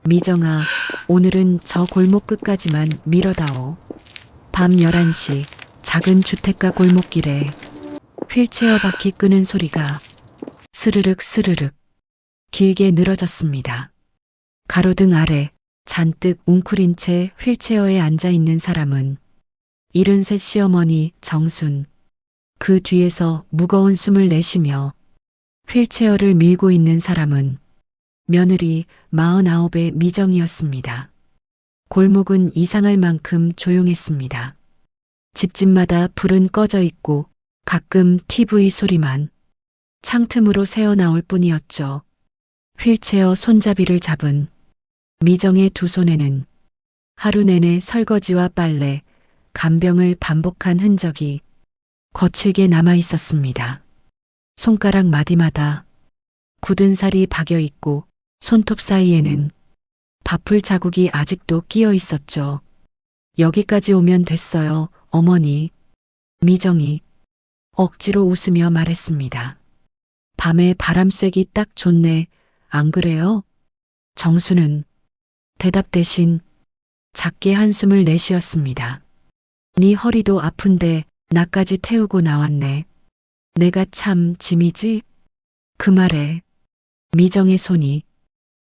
미정아, 오늘은 저 골목 끝까지만 밀어다오. 밤 11시 작은 주택가 골목길에 휠체어 바퀴 끄는 소리가 스르륵 스르륵 길게 늘어졌습니다. 가로등 아래 잔뜩 웅크린 채 휠체어에 앉아 있는 사람은 73 시어머니 정순, 그 뒤에서 무거운 숨을 내쉬며 휠체어를 밀고 있는 사람은 며느리 49의 미정이었습니다. 골목은 이상할 만큼 조용했습니다. 집집마다 불은 꺼져 있고 가끔 TV 소리만 창틈으로 새어나올 뿐이었죠. 휠체어 손잡이를 잡은 미정의 두 손에는 하루 내내 설거지와 빨래, 간병을 반복한 흔적이 거칠게 남아 있었습니다. 손가락 마디마다 굳은 살이 박여 있고 손톱 사이에는 밥풀 자국이 아직도 끼어 있었죠. 여기까지 오면 됐어요, 어머니. 미정이 억지로 웃으며 말했습니다. 밤에 바람 쐬기 딱 좋네, 안 그래요? 정수는 대답 대신 작게 한숨을 내쉬었습니다. 네 허리도 아픈데 나까지 태우고 나왔네. 내가 참 짐이지? 그 말에 미정의 손이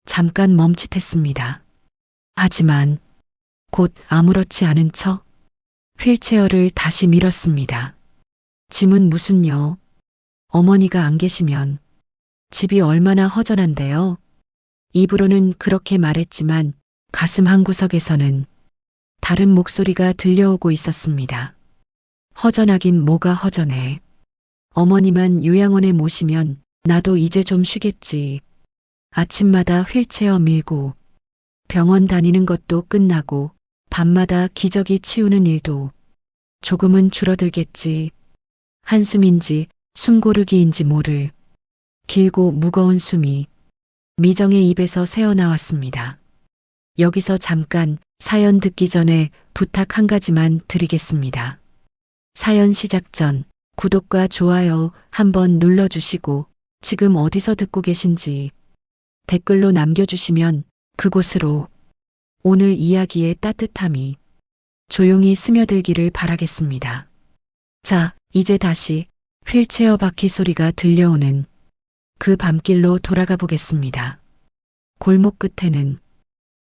잠깐 멈칫했습니다. 하지만 곧 아무렇지 않은 척 휠체어를 다시 밀었습니다. 짐은 무슨요? 어머니가 안 계시면 집이 얼마나 허전한데요. 입으로는 그렇게 말했지만 가슴 한구석에서는 다른 목소리가 들려오고 있었습니다. 허전하긴 뭐가 허전해. 어머니만 요양원에 모시면 나도 이제 좀 쉬겠지. 아침마다 휠체어 밀고 병원 다니는 것도 끝나고 밤마다 기저귀 치우는 일도 조금은 줄어들겠지. 한숨인지 숨고르기인지 모를 길고 무거운 숨이 미정의 입에서 새어나왔습니다. 여기서 잠깐 사연 듣기 전에 부탁 한 가지만 드리겠습니다. 사연 시작 전 구독과 좋아요 한번 눌러주시고 지금 어디서 듣고 계신지 댓글로 남겨주시면 그곳으로 오늘 이야기의 따뜻함이 조용히 스며들기를 바라겠습니다. 자, 이제 다시 휠체어 바퀴 소리가 들려오는 그 밤길로 돌아가 보겠습니다. 골목 끝에는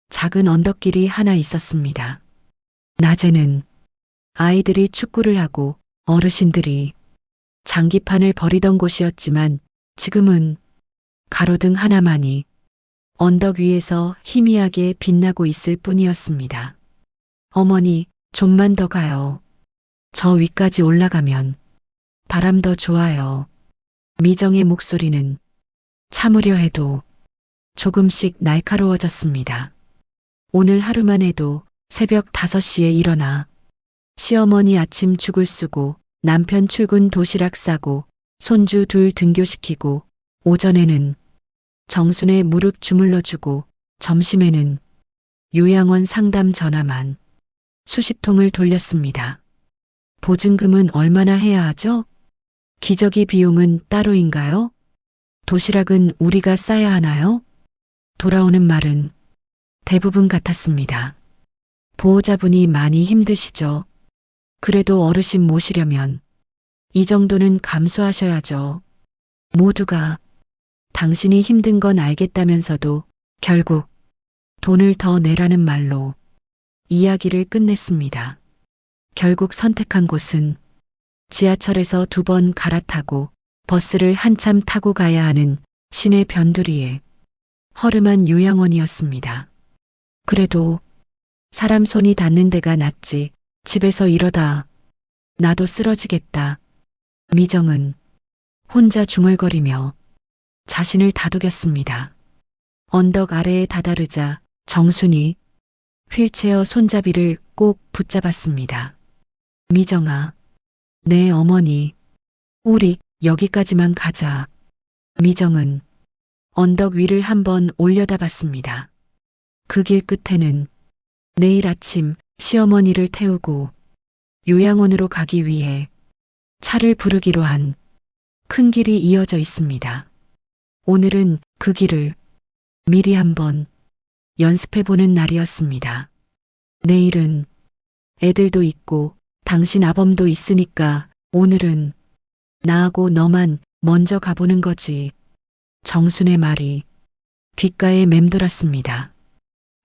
작은 언덕길이 하나 있었습니다. 낮에는 아이들이 축구를 하고 어르신들이 장기판을 벌이던 곳이었지만 지금은 가로등 하나만이 언덕 위에서 희미하게 빛나고 있을 뿐이었습니다. 어머니, 좀만 더 가요. 저 위까지 올라가면 바람 더 좋아요. 미정의 목소리는 참으려 해도 조금씩 날카로워졌습니다. 오늘 하루만 해도 새벽 5시에 일어나 시어머니 아침 죽을 쓰고 남편 출근 도시락 싸고 손주 둘 등교시키고 오전에는 정순의 무릎 주물러주고 점심에는 요양원 상담 전화만 수십 통을 돌렸습니다. 보증금은 얼마나 해야 하죠? 기저귀 비용은 따로인가요? 도시락은 우리가 싸야 하나요? 돌아오는 말은 대부분 같았습니다. 보호자분이 많이 힘드시죠? 그래도 어르신 모시려면 이 정도는 감수하셔야죠. 모두가 당신이 힘든 건 알겠다면서도 결국 돈을 더 내라는 말로 이야기를 끝냈습니다. 결국 선택한 곳은 지하철에서 2번 갈아타고 버스를 한참 타고 가야 하는 시내 변두리에 허름한 요양원이었습니다. 그래도 사람 손이 닿는 데가 낫지 집에서 이러다 나도 쓰러지겠다. 미정은 혼자 중얼거리며 자신을 다독였습니다. 언덕 아래에 다다르자 정순이 휠체어 손잡이를 꼭 붙잡았습니다. 미정아, 내 어머니, 우리 여기까지만 가자. 미정은 언덕 위를 한번 올려다봤습니다. 그 길 끝에는 내일 아침 시어머니를 태우고 요양원으로 가기 위해 차를 부르기로 한 큰 길이 이어져 있습니다. 오늘은 그 길을 미리 한번 연습해보는 날이었습니다. 내일은 애들도 있고 당신 아범도 있으니까 오늘은 나하고 너만 먼저 가보는 거지. 정순의 말이 귓가에 맴돌았습니다.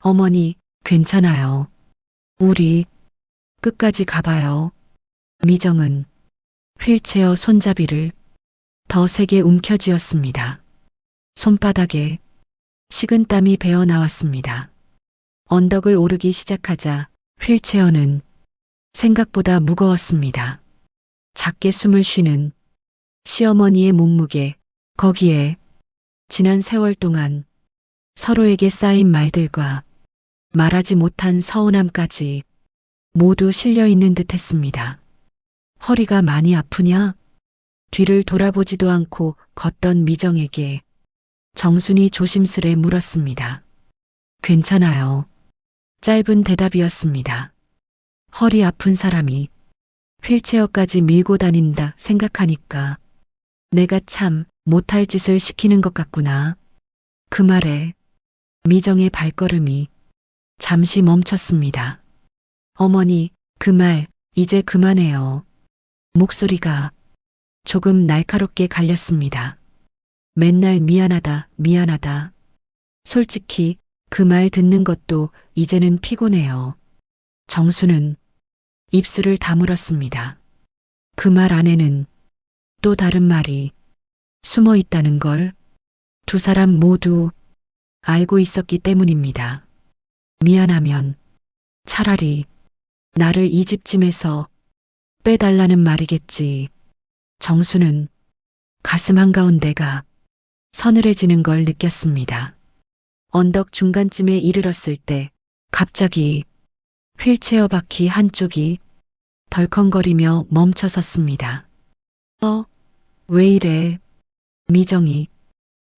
어머니, 괜찮아요. 우리 끝까지 가봐요. 미정은 휠체어 손잡이를 더 세게 움켜쥐었습니다. 손바닥에 식은땀이 배어 나왔습니다. 언덕을 오르기 시작하자 휠체어는 생각보다 무거웠습니다. 작게 숨을 쉬는 시어머니의 몸무게, 거기에 지난 세월 동안 서로에게 쌓인 말들과 말하지 못한 서운함까지 모두 실려 있는 듯 했습니다. 허리가 많이 아프냐? 뒤를 돌아보지도 않고 걷던 미정에게 정순이 조심스레 물었습니다. 괜찮아요. 짧은 대답이었습니다. 허리 아픈 사람이 휠체어까지 밀고 다닌다 생각하니까 내가 참 못할 짓을 시키는 것 같구나. 그 말에 미정의 발걸음이 잠시 멈췄습니다. 어머니, 그 말 이제 그만해요. 목소리가 조금 날카롭게 갈렸습니다. 맨날 미안하다, 미안하다. 솔직히 그 말 듣는 것도 이제는 피곤해요. 정수는 입술을 다물었습니다. 그 말 안에는 또 다른 말이 숨어 있다는 걸 두 사람 모두 알고 있었기 때문입니다. 미안하면 차라리 나를 이 집쯤에서 빼달라는 말이겠지. 정수는 가슴 한가운데가 서늘해지는 걸 느꼈습니다. 언덕 중간쯤에 이르렀을 때 갑자기 휠체어 바퀴 한쪽이 덜컹거리며 멈춰 섰습니다. 왜 이래? 미정이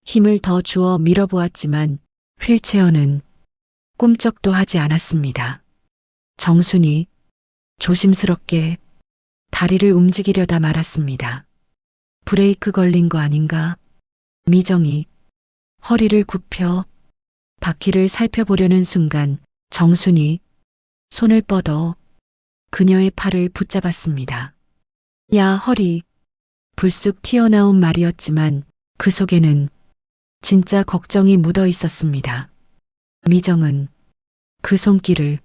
힘을 더 주어 밀어보았지만 휠체어는 꿈쩍도 하지 않았습니다. 정순이 조심스럽게 다리를 움직이려다 말았습니다. 브레이크 걸린 거 아닌가? 미정이 허리를 굽혀 바퀴를 살펴보려는 순간 정순이 손을 뻗어 그녀의 팔을 붙잡았습니다. 야, 허리. 불쑥 튀어나온 말이었지만 그 속에는 진짜 걱정이 묻어 있었습니다. 미정은 그 손길을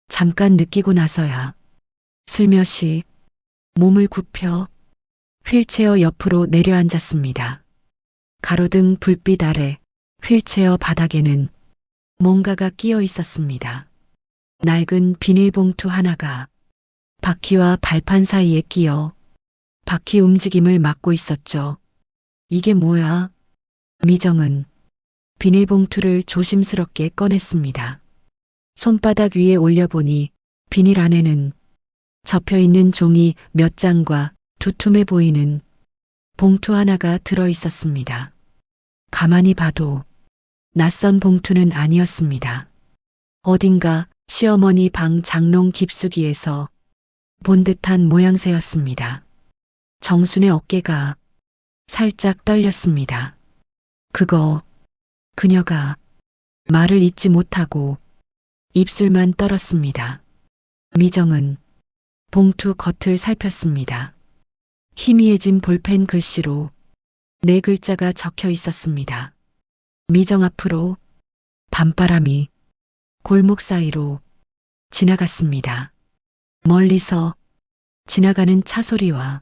잠깐 느끼고 나서야 슬며시 몸을 굽혀 휠체어 옆으로 내려앉았습니다. 가로등 불빛 아래 휠체어 바닥에는 뭔가가 끼어 있었습니다. 낡은 비닐봉투 하나가 바퀴와 발판 사이에 끼어 바퀴 움직임을 막고 있었죠. 이게 뭐야? 미정은 비닐봉투를 조심스럽게 꺼냈습니다. 손바닥 위에 올려보니 비닐 안에는 접혀있는 종이 몇 장과 두툼해 보이는 봉투 하나가 들어 있었습니다. 가만히 봐도 낯선 봉투는 아니었습니다. 어딘가 시어머니 방 장롱 깊숙이에서 본 듯한 모양새였습니다. 정순의 어깨가 살짝 떨렸습니다. 그녀가 말을 잇지 못하고 입술만 떨었습니다. 미정은 봉투 겉을 살폈습니다. 희미해진 볼펜 글씨로 네 글자가 적혀 있었습니다. 미정 앞으로 밤바람이 골목 사이로 지나갔습니다. 멀리서 지나가는 차 소리와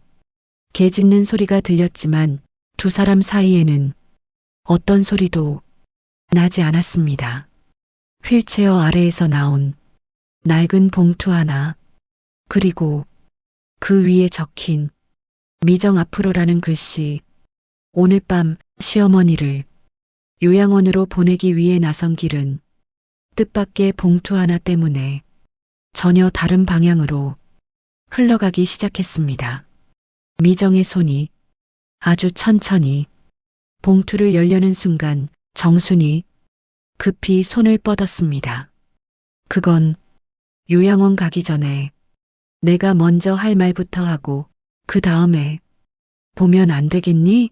개 짖는 소리가 들렸지만 두 사람 사이에는 어떤 소리도 나지 않았습니다. 휠체어 아래에서 나온 낡은 봉투 하나, 그리고 그 위에 적힌 미정 앞으로라는 글씨. 오늘 밤 시어머니를 요양원으로 보내기 위해 나선 길은 뜻밖의 봉투 하나 때문에 전혀 다른 방향으로 흘러가기 시작했습니다. 미정의 손이 아주 천천히 봉투를 열려는 순간 정순이 급히 손을 뻗었습니다. 그건 요양원 가기 전에 내가 먼저 할 말부터 하고 그 다음에 보면 안 되겠니?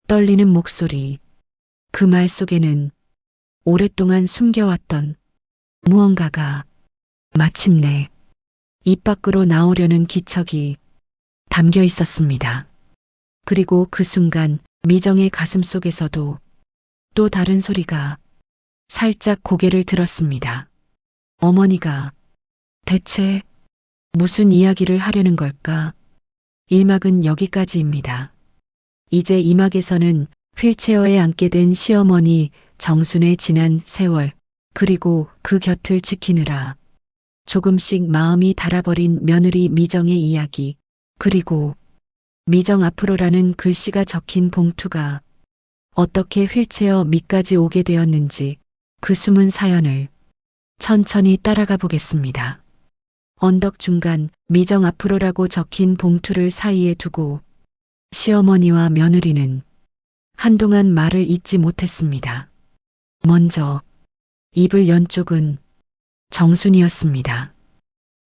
떨리는 목소리. 그 말 속에는 오랫동안 숨겨왔던 무언가가 마침내 입 밖으로 나오려는 기척이 담겨 있었습니다. 그리고 그 순간 미정의 가슴 속에서도 또 다른 소리가 살짝 고개를 들었습니다. 어머니가 대체 무슨 이야기를 하려는 걸까? 1막은 여기까지입니다. 이제 2막에서는 휠체어에 앉게 된 시어머니 정순의 지난 세월, 그리고 그 곁을 지키느라 조금씩 마음이 닳아버린 며느리 미정의 이야기, 그리고 미정 앞으로라는 글씨가 적힌 봉투가 어떻게 휠체어 밑까지 오게 되었는지 그 숨은 사연을 천천히 따라가 보겠습니다. 언덕 중간 미정 앞으로라고 적힌 봉투를 사이에 두고 시어머니와 며느리는 한동안 말을 잇지 못했습니다. 먼저 입을 연 쪽은 정순이었습니다.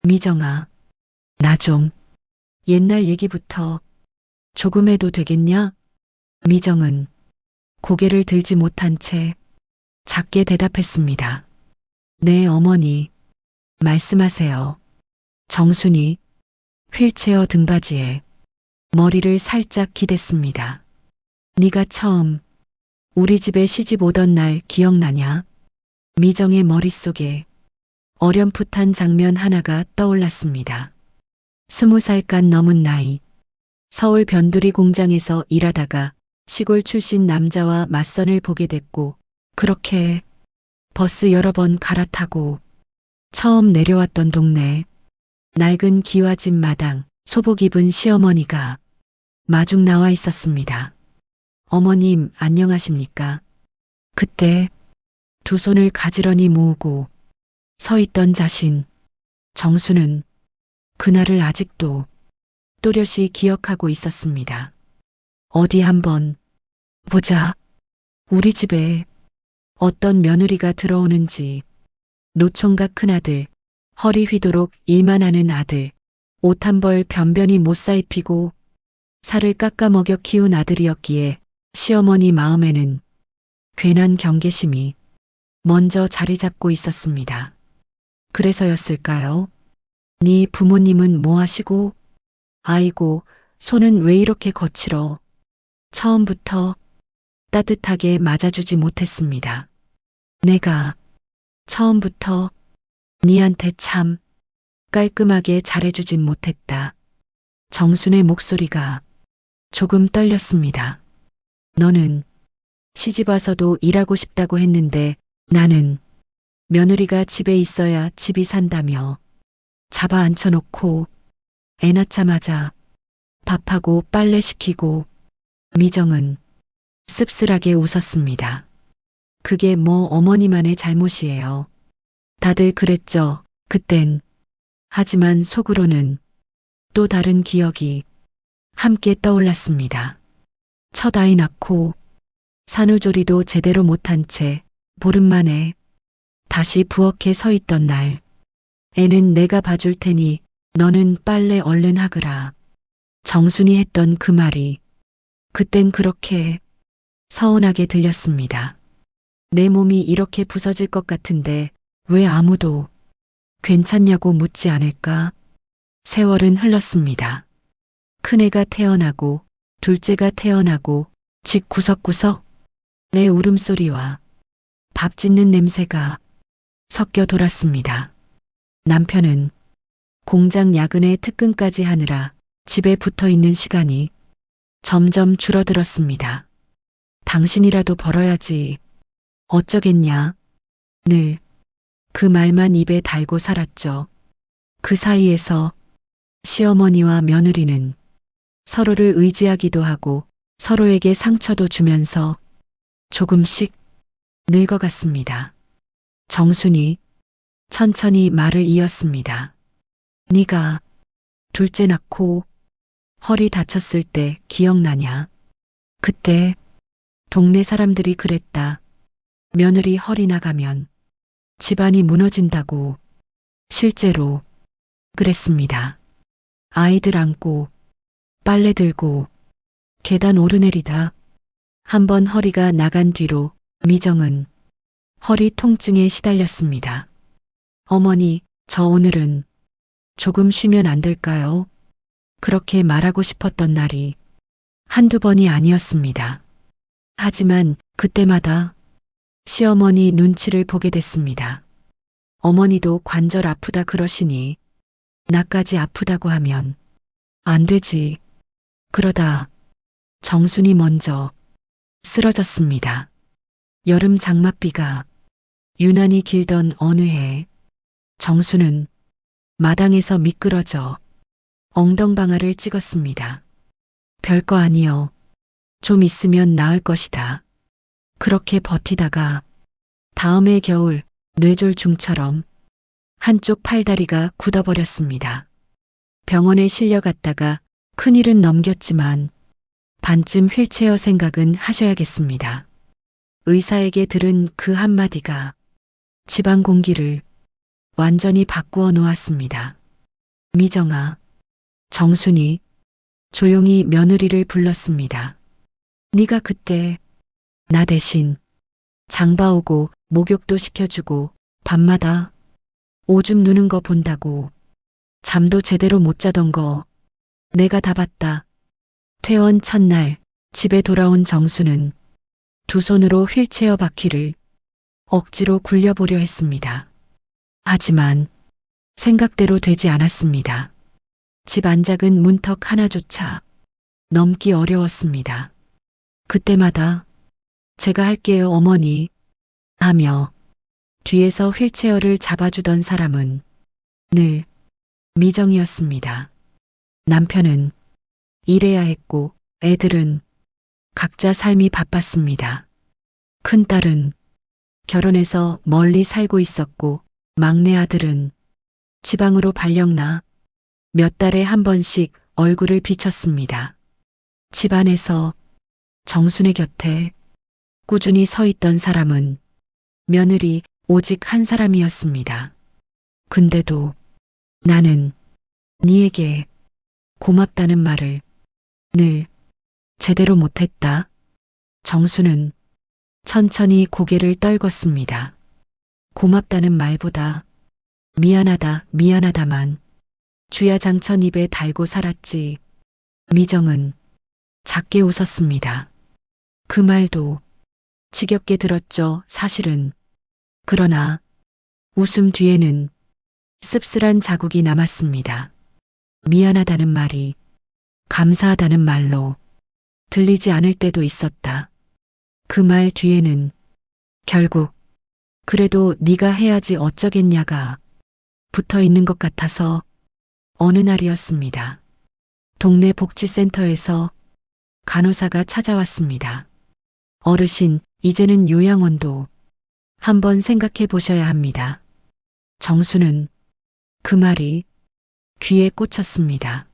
미정아, 나 좀 옛날 얘기부터 조금 해도 되겠냐? 미정은 고개를 들지 못한 채 작게 대답했습니다. 네, 어머니. 말씀하세요. 정순이 휠체어 등받이에 머리를 살짝 기댔습니다. 네가 처음 우리 집에 시집 오던 날 기억나냐? 미정의 머릿속에 어렴풋한 장면 하나가 떠올랐습니다. 20살간 넘은 나이, 서울 변두리 공장에서 일하다가 시골 출신 남자와 맞선을 보게 됐고, 그렇게 버스 여러 번 갈아타고 처음 내려왔던 동네, 낡은 기와집 마당, 소복 입은 시어머니가 마중 나와 있었습니다. 어머님, 안녕하십니까? 그때 두 손을 가지런히 모으고 서 있던 자신, 정수는 그날을 아직도 또렷이 기억하고 있었습니다. 어디 한번 보자. 우리 집에 어떤 며느리가 들어오는지. 노총각 큰아들, 허리 휘도록 일만 하는 아들, 옷 한 벌 변변히 못 사입히고 살을 깎아 먹여 키운 아들이었기에 시어머니 마음에는 괜한 경계심이 먼저 자리 잡고 있었습니다. 그래서였을까요? 네 부모님은 뭐 하시고? 아이고, 손은 왜 이렇게 거칠어? 처음부터 따뜻하게 맞아주지 못했습니다. 내가 처음부터 니한테 참 깔끔하게 잘해주진 못했다. 정순의 목소리가 조금 떨렸습니다. 너는 시집 와서도 일하고 싶다고 했는데 나는 며느리가 집에 있어야 집이 산다며 잡아 앉혀놓고 애 낳자마자 밥하고 빨래 시키고. 미정은 씁쓸하게 웃었습니다. 그게 뭐 어머니만의 잘못이에요. 다들 그랬죠, 그땐. 하지만 속으로는 또 다른 기억이 함께 떠올랐습니다. 첫 아이 낳고 산후조리도 제대로 못한 채 보름 만에 다시 부엌에 서 있던 날. 애는 내가 봐줄 테니 너는 빨래 얼른 하거라. 정순이 했던 그 말이 그땐 그렇게 서운하게 들렸습니다. 내 몸이 이렇게 부서질 것 같은데 왜 아무도 괜찮냐고 묻지 않을까? 세월은 흘렀습니다. 큰애가 태어나고 둘째가 태어나고 집 구석구석 내 울음소리와 밥 짓는 냄새가 섞여 돌았습니다. 남편은 공장 야근에 특근까지 하느라 집에 붙어 있는 시간이 점점 줄어들었습니다. 당신이라도 벌어야지. 어쩌겠냐. 늘 그 말만 입에 달고 살았죠. 그 사이에서 시어머니와 며느리는 서로를 의지하기도 하고 서로에게 상처도 주면서 조금씩 늙어갔습니다. 정순이 천천히 말을 이었습니다. 네가 둘째 낳고 허리 다쳤을 때 기억나냐? 그때 동네 사람들이 그랬다. 며느리 허리 나가면 집안이 무너진다고. 실제로 그랬습니다. 아이들 안고 빨래 들고 계단 오르내리다. 한번 허리가 나간 뒤로 미정은 허리 통증에 시달렸습니다. 어머니, 저 오늘은 조금 쉬면 안 될까요? 그렇게 말하고 싶었던 날이 한두 번이 아니었습니다. 하지만 그때마다 시어머니 눈치를 보게 됐습니다. 어머니도 관절 아프다 그러시니 나까지 아프다고 하면 안 되지. 그러다 정순이 먼저 쓰러졌습니다. 여름 장맛비가 유난히 길던 어느 해 정수는 마당에서 미끄러져 엉덩방아를 찍었습니다. 별거 아니요. 좀 있으면 나을 것이다. 그렇게 버티다가 다음해 겨울 뇌졸중처럼 한쪽 팔다리가 굳어버렸습니다. 병원에 실려갔다가 큰일은 넘겼지만 반쯤 휠체어 생각은 하셔야겠습니다. 의사에게 들은 그 한마디가 집안 공기를 완전히 바꾸어 놓았습니다. 미정아, 정순이 조용히 며느리를 불렀습니다. 네가 그때 나 대신 장 봐오고 목욕도 시켜주고 밤마다 오줌 누는 거 본다고 잠도 제대로 못 자던 거 내가 다 봤다. 퇴원 첫날 집에 돌아온 정수는 두 손으로 휠체어 바퀴를 억지로 굴려보려 했습니다. 하지만 생각대로 되지 않았습니다. 집 안짝은 문턱 하나조차 넘기 어려웠습니다. 그때마다 제가 할게요 어머니 하며 뒤에서 휠체어를 잡아주던 사람은 늘 미정이었습니다. 남편은 일해야 했고 애들은 각자 삶이 바빴습니다. 큰딸은 결혼해서 멀리 살고 있었고 막내 아들은 지방으로 발령나 몇 달에 한 번씩 얼굴을 비쳤습니다. 집안에서 정순의 곁에 꾸준히 서 있던 사람은 며느리 오직 한 사람이었습니다. 근데도 나는 네에게 고맙다는 말을 늘 제대로 못했다. 정수는 천천히 고개를 떨궜습니다. 고맙다는 말보다 미안하다만 주야장천 입에 달고 살았지. 미정은 작게 웃었습니다. 그 말도 지겹게 들었죠, 사실은. 그러나 웃음 뒤에는 씁쓸한 자국이 남았습니다. 미안하다는 말이 감사하다는 말로 들리지 않을 때도 있었다. 그 말 뒤에는 결국 그래도 네가 해야지 어쩌겠냐가 붙어 있는 것 같아서 어느 날이었습니다. 동네 복지센터에서 간호사가 찾아왔습니다. 어르신, 이제는 요양원도 한번 생각해 보셔야 합니다. 정수는 그 말이 귀에 꽂혔습니다.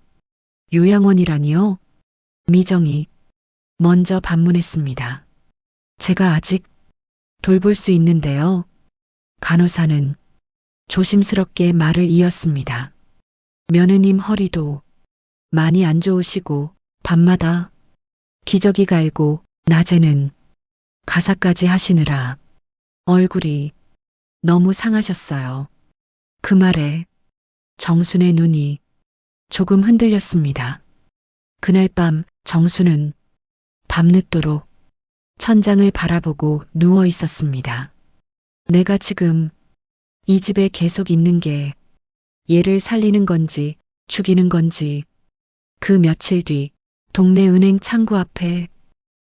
요양원이라니요? 미정이 먼저 반문했습니다. 제가 아직 돌볼 수 있는데요. 간호사는 조심스럽게 말을 이었습니다. 며느님 허리도 많이 안 좋으시고 밤마다 기저귀 갈고 낮에는 가사까지 하시느라 얼굴이 너무 상하셨어요. 그 말에 정순의 눈이 조금 흔들렸습니다. 그날 밤 정순은 밤늦도록 천장을 바라보고 누워 있었습니다. 내가 지금 이 집에 계속 있는 게 얘를 살리는 건지 죽이는 건지. 그 며칠 뒤 동네 은행 창구 앞에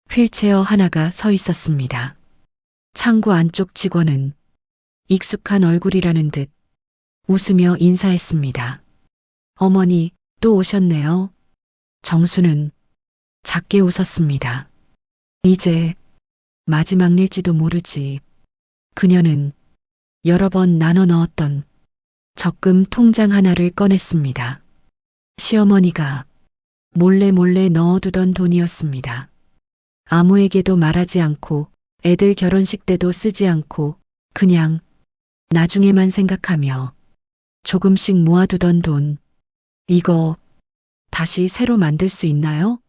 휠체어 하나가 서 있었습니다. 창구 안쪽 직원은 익숙한 얼굴이라는 듯 웃으며 인사했습니다. 어머니, 또 오셨네요. 정수는 작게 웃었습니다. 이제 마지막일지도 모르지. 그녀는 여러 번 나눠 넣었던 적금 통장 하나를 꺼냈습니다. 시어머니가 몰래 넣어두던 돈이었습니다. 아무에게도 말하지 않고 애들 결혼식 때도 쓰지 않고 그냥 나중에만 생각하며 조금씩 모아두던 돈. 이거 다시 새로 만들 수 있나요?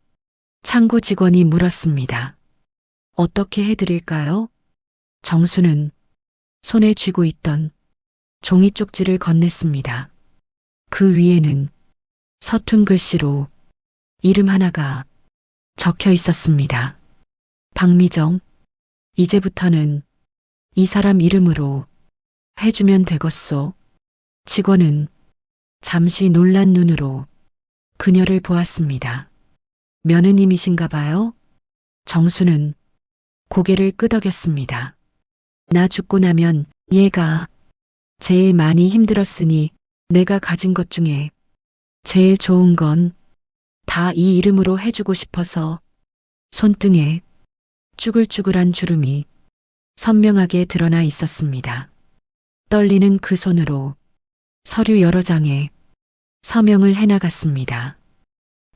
창구 직원이 물었습니다. 어떻게 해드릴까요? 정수는 손에 쥐고 있던 종이 쪽지를 건넸습니다. 그 위에는 서툰 글씨로 이름 하나가 적혀 있었습니다. 박미정, 이제부터는 이 사람 이름으로 해주면 되겠소. 직원은 잠시 놀란 눈으로 그녀를 보았습니다. 며느님이신가 봐요? 정수는 고개를 끄덕였습니다. 나 죽고 나면 얘가 제일 많이 힘들었으니 내가 가진 것 중에 제일 좋은 건 다 이 이름으로 해주고 싶어서. 손등에 쭈글쭈글한 주름이 선명하게 드러나 있었습니다. 떨리는 그 손으로 서류 여러 장에 서명을 해나갔습니다.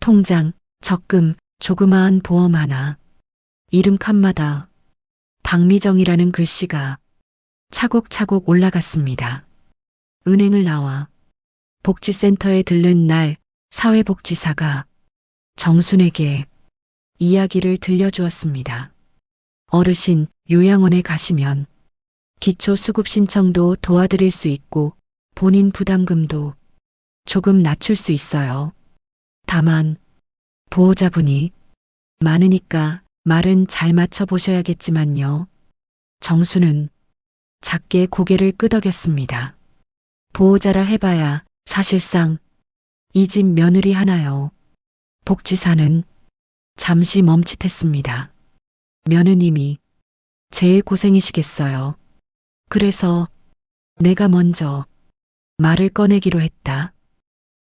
통장, 적금, 조그마한 보험 하나, 이름 칸마다 박미정이라는 글씨가 차곡차곡 올라갔습니다. 은행을 나와 복지센터에 들른 날 사회복지사가 정순에게 이야기를 들려주었습니다. 어르신 요양원에 가시면 기초수급 신청도 도와드릴 수 있고 본인 부담금도 조금 낮출 수 있어요. 다만 보호자분이 많으니까 말은 잘 맞춰보셔야겠지만요. 정수는 작게 고개를 끄덕였습니다. 보호자라 해봐야 사실상 이 집 며느리 하나요. 복지사는 잠시 멈칫했습니다. 며느님이 제일 고생이시겠어요. 그래서 내가 먼저 말을 꺼내기로 했다.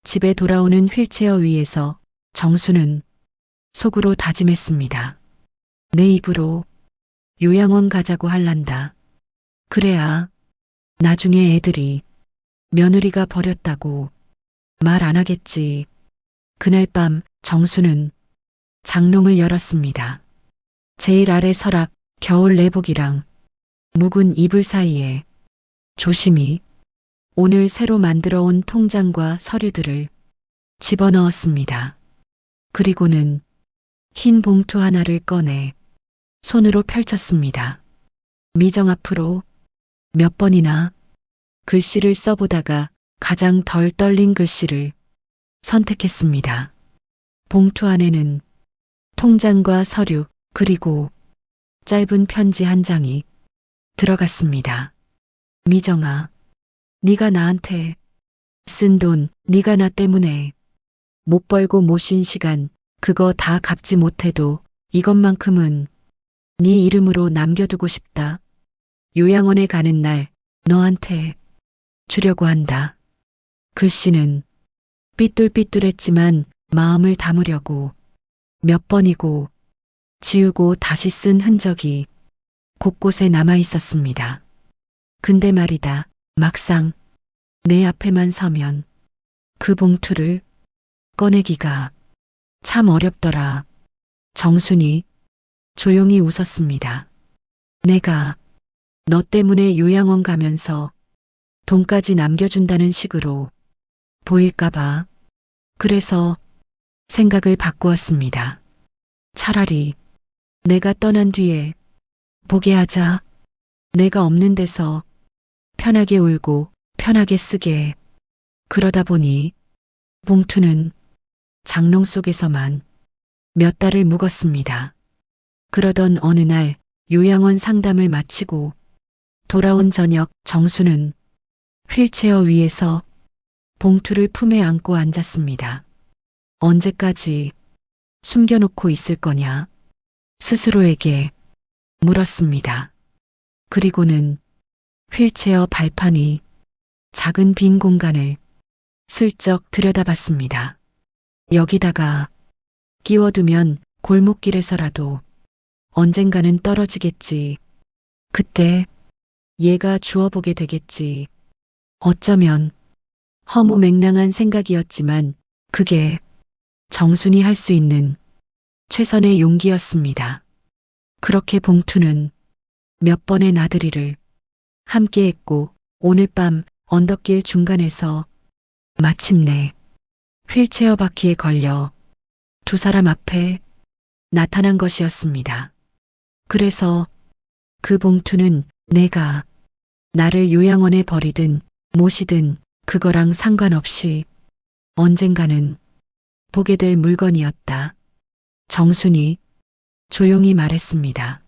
집에 돌아오는 휠체어 위에서 정수는 속으로 다짐했습니다. 내 입으로 요양원 가자고 할란다. 그래야 나중에 애들이 며느리가 버렸다고 말 안 하겠지. 그날 밤 정수는 장롱을 열었습니다. 제일 아래 서랍 겨울 내복이랑 묵은 이불 사이에 조심히 오늘 새로 만들어 온 통장과 서류들을 집어넣었습니다. 그리고는 흰 봉투 하나를 꺼내 손으로 펼쳤습니다. 미정 앞으로 몇 번이나 글씨를 써보다가 가장 덜 떨린 글씨를 선택했습니다. 봉투 안에는 통장과 서류 그리고 짧은 편지 한 장이 들어갔습니다. 미정아, 네가 나한테 쓴 돈, 네가 나 때문에 못 벌고 모신 시간 그거 다 갚지 못해도 이것만큼은 네 이름으로 남겨두고 싶다. 요양원에 가는 날 너한테 주려고 한다. 글씨는 삐뚤삐뚤했지만 마음을 담으려고 몇 번이고 지우고 다시 쓴 흔적이 곳곳에 남아 있었습니다. 근데 말이다. 막상 내 앞에만 서면 그 봉투를 꺼내기가 참 어렵더라. 정순이 조용히 웃었습니다. 내가 너 때문에 요양원 가면서 돈까지 남겨준다는 식으로 보일까봐. 그래서 생각을 바꾸었습니다. 차라리 내가 떠난 뒤에 보게 하자. 내가 없는 데서 편하게 울고 편하게 쓰게. 그러다 보니 봉투는 장롱 속에서만 몇 달을 묵었습니다. 그러던 어느 날 요양원 상담을 마치고 돌아온 저녁 정수는 휠체어 위에서 봉투를 품에 안고 앉았습니다. 언제까지 숨겨놓고 있을 거냐? 스스로에게 물었습니다. 그리고는 휠체어 발판 위 작은 빈 공간을 슬쩍 들여다봤습니다. 여기다가 끼워두면 골목길에서라도 언젠가는 떨어지겠지. 그때 얘가 주워보게 되겠지. 어쩌면 허무맹랑한 생각이었지만 그게 정순이 할 수 있는 최선의 용기였습니다. 그렇게 봉투는 몇 번의 나들이를 함께 했고 오늘 밤 언덕길 중간에서 마침내 휠체어 바퀴에 걸려 두 사람 앞에 나타난 것이었습니다. 그래서 그 봉투는 내가 나를 요양원에 버리든 모시든 그거랑 상관없이 언젠가는 보게 될 물건이었다. 정순이 조용히 말했습니다.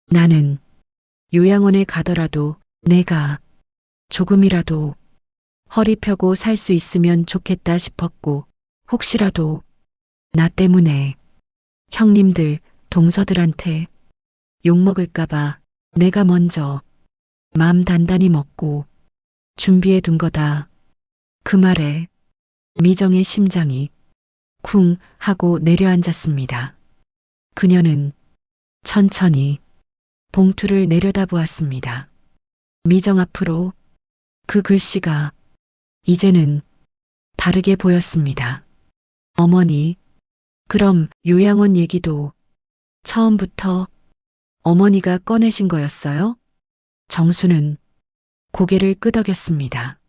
나는 요양원에 가더라도 내가 조금이라도 허리 펴고 살 수 있으면 좋겠다 싶었고, 혹시라도 나 때문에 형님들, 동서들한테 욕먹을까봐 내가 먼저 맘 단단히 먹고 준비해 둔 거다. 그 말에 미정의 심장이 쿵 하고 내려앉았습니다. 그녀는 천천히 봉투를 내려다보았습니다. 미정 앞으로 그 글씨가 이제는 다르게 보였습니다. 어머니, 그럼 요양원 얘기도 처음부터 어머니가 꺼내신 거였어요? 정수는 고개를 끄덕였습니다.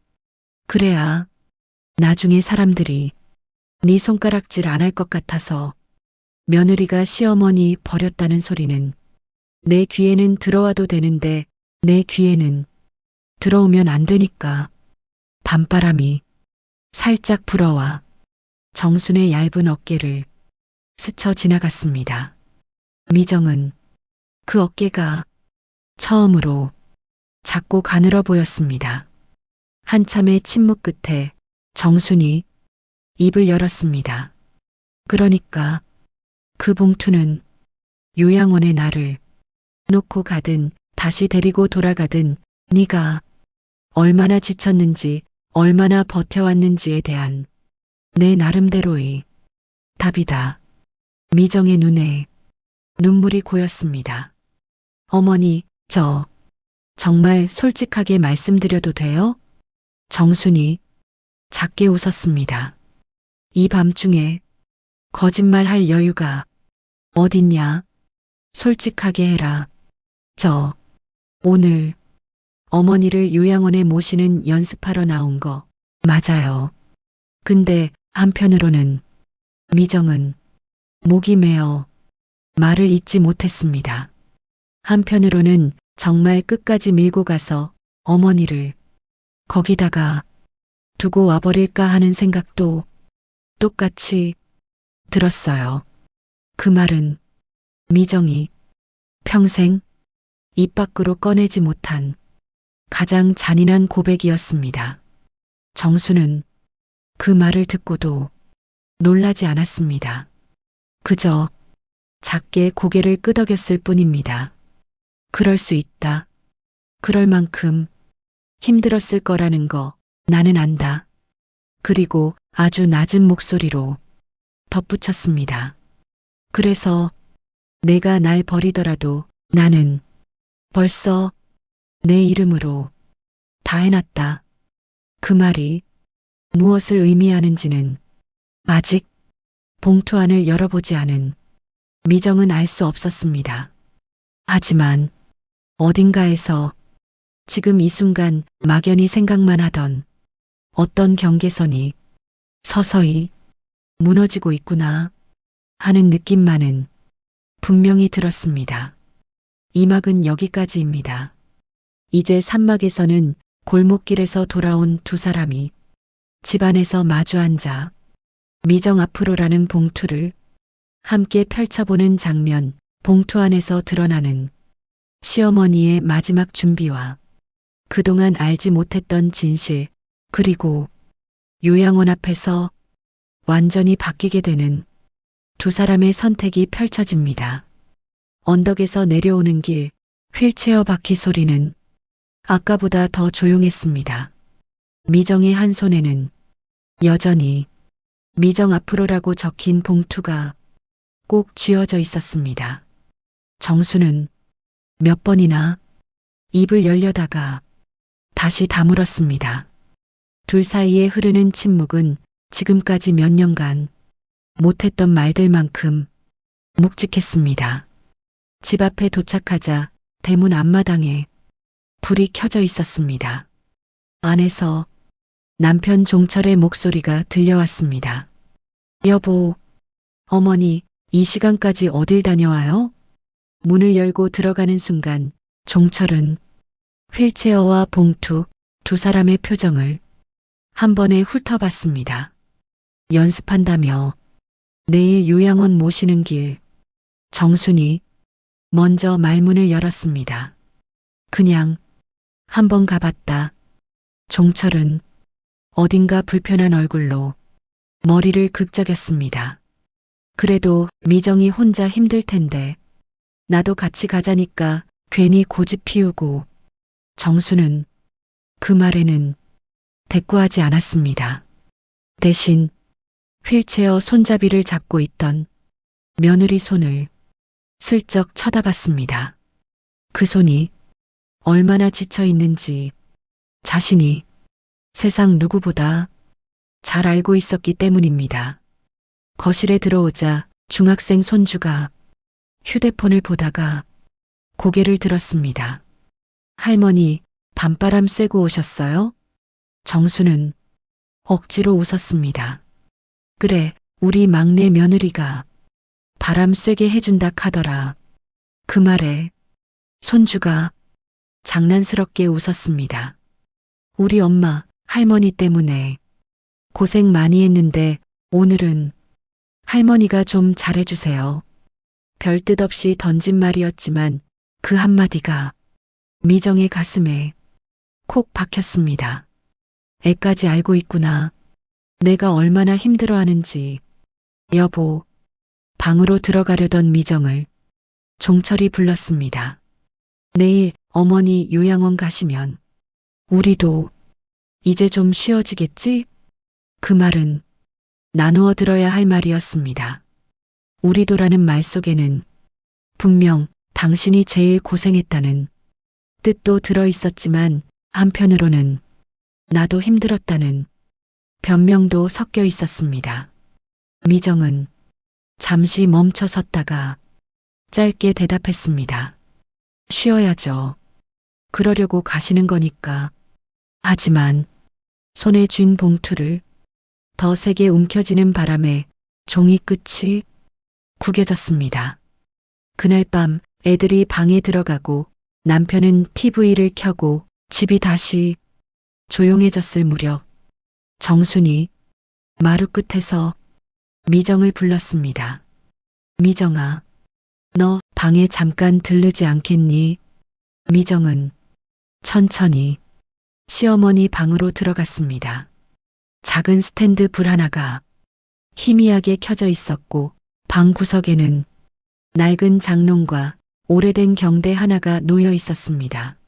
그래야 나중에 사람들이 네 손가락질 안 할 것 같아서 며느리가 시어머니 버렸다는 소리는 내 귀에는 들어와도 되는데 내 귀에는 들어오면 안 되니까. 밤바람이 살짝 불어와 정순의 얇은 어깨를 스쳐 지나갔습니다. 미정은 그 어깨가 처음으로 작고 가늘어 보였습니다. 한참의 침묵 끝에 정순이 입을 열었습니다. 그러니까 그 봉투는 요양원에 나를 놓고 가든 다시 데리고 돌아가든 네가 얼마나 지쳤는지 얼마나 버텨왔는지에 대한 내 나름대로의 답이다. 미정의 눈에 눈물이 고였습니다. 어머니, 저 정말 솔직하게 말씀드려도 돼요? 정순이 작게 웃었습니다. 이 밤중에 거짓말할 여유가 어딨냐? 솔직하게 해라. 저 오늘 어머니를 요양원에 모시는 연습하러 나온 거 맞아요. 근데 한편으로는 미정은 목이 메어 말을 잇지 못했습니다. 한편으로는 정말 끝까지 밀고 가서 어머니를 거기다가 두고 와버릴까 하는 생각도 똑같이 들었어요. 그 말은 미정이 평생 입 밖으로 꺼내지 못한 가장 잔인한 고백이었습니다. 정수는 그 말을 듣고도 놀라지 않았습니다. 그저 작게 고개를 끄덕였을 뿐입니다. 그럴 수 있다. 그럴 만큼 힘들었을 거라는 거 나는 안다. 그리고 아주 낮은 목소리로 덧붙였습니다. 그래서 내가 날 버리더라도 나는 벌써 내 이름으로 다 해놨다. 그 말이 무엇을 의미하는지는 아직 봉투 안을 열어보지 않은 미정은 알 수 없었습니다. 하지만 어딘가에서 지금 이 순간 막연히 생각만 하던 어떤 경계선이 서서히 무너지고 있구나 하는 느낌만은 분명히 들었습니다. 이 막은 여기까지입니다. 이제 산막에서는 골목길에서 돌아온 두 사람이 집안에서 마주 앉아 미정 앞으로라는 봉투를 함께 펼쳐보는 장면, 봉투 안에서 드러나는 시어머니의 마지막 준비와 그동안 알지 못했던 진실, 그리고 요양원 앞에서 완전히 바뀌게 되는 두 사람의 선택이 펼쳐집니다. 언덕에서 내려오는 길, 휠체어 바퀴 소리는 아까보다 더 조용했습니다. 미정의 한 손에는 여전히 미정 앞으로라고 적힌 봉투가 꼭 쥐어져 있었습니다. 정수는 몇 번이나 입을 열려다가 다시 다물었습니다. 둘 사이에 흐르는 침묵은 지금까지 몇 년간 못했던 말들만큼 묵직했습니다. 집 앞에 도착하자 대문 앞마당에 불이 켜져 있었습니다. 안에서 남편 종철의 목소리가 들려왔습니다. 여보, 어머니, 이 시간까지 어딜 다녀와요? 문을 열고 들어가는 순간 종철은 휠체어와 봉투, 두 사람의 표정을 한 번에 훑어봤습니다. 연습한다며 내일 요양원 모시는 길. 정순이 먼저 말문을 열었습니다. 그냥 한번 가봤다. 종철은 어딘가 불편한 얼굴로 머리를 긁적였습니다. 그래도 미정이 혼자 힘들 텐데 나도 같이 가자니까 괜히 고집 피우고. 정수는 그 말에는 대꾸하지 않았습니다. 대신 휠체어 손잡이를 잡고 있던 며느리 손을 슬쩍 쳐다봤습니다. 그 손이 얼마나 지쳐 있는지 자신이 세상 누구보다 잘 알고 있었기 때문입니다. 거실에 들어오자 중학생 손주가 휴대폰을 보다가 고개를 들었습니다. 할머니, 밤바람 쐬고 오셨어요? 정수는 억지로 웃었습니다. 그래, 우리 막내 며느리가 바람 쐬게 해준다 카더라. 그 말에 손주가 장난스럽게 웃었습니다. 우리 엄마, 할머니 때문에 고생 많이 했는데 오늘은 할머니가 좀 잘해주세요. 별 뜻 없이 던진 말이었지만 그 한마디가 미정의 가슴에 콕 박혔습니다. 애까지 알고 있구나. 내가 얼마나 힘들어하는지. 여보, 방으로 들어가려던 미정을 종철이 불렀습니다. 내일 어머니 요양원 가시면 우리도 이제 좀 쉬어지겠지? 그 말은 나누어 들어야 할 말이었습니다. 우리도라는 말 속에는 분명 당신이 제일 고생했다는 뜻도 들어 있었지만 한편으로는 나도 힘들었다는 변명도 섞여 있었습니다. 미정은 잠시 멈춰 섰다가 짧게 대답했습니다. 쉬어야죠. 그러려고 가시는 거니까. 하지만 손에 쥔 봉투를 더 세게 움켜쥐는 바람에 종이 끝이 구겨졌습니다. 그날 밤 애들이 방에 들어가고 남편은 TV를 켜고 집이 다시 조용해졌을 무렵 정순이 마루 끝에서 미정을 불렀습니다. 미정아, 너 방에 잠깐 들르지 않겠니? 미정은 천천히 시어머니 방으로 들어갔습니다. 작은 스탠드 불 하나가 희미하게 켜져 있었고 방 구석에는 낡은 장롱과 오래된 경대 하나가 놓여 있었습니다.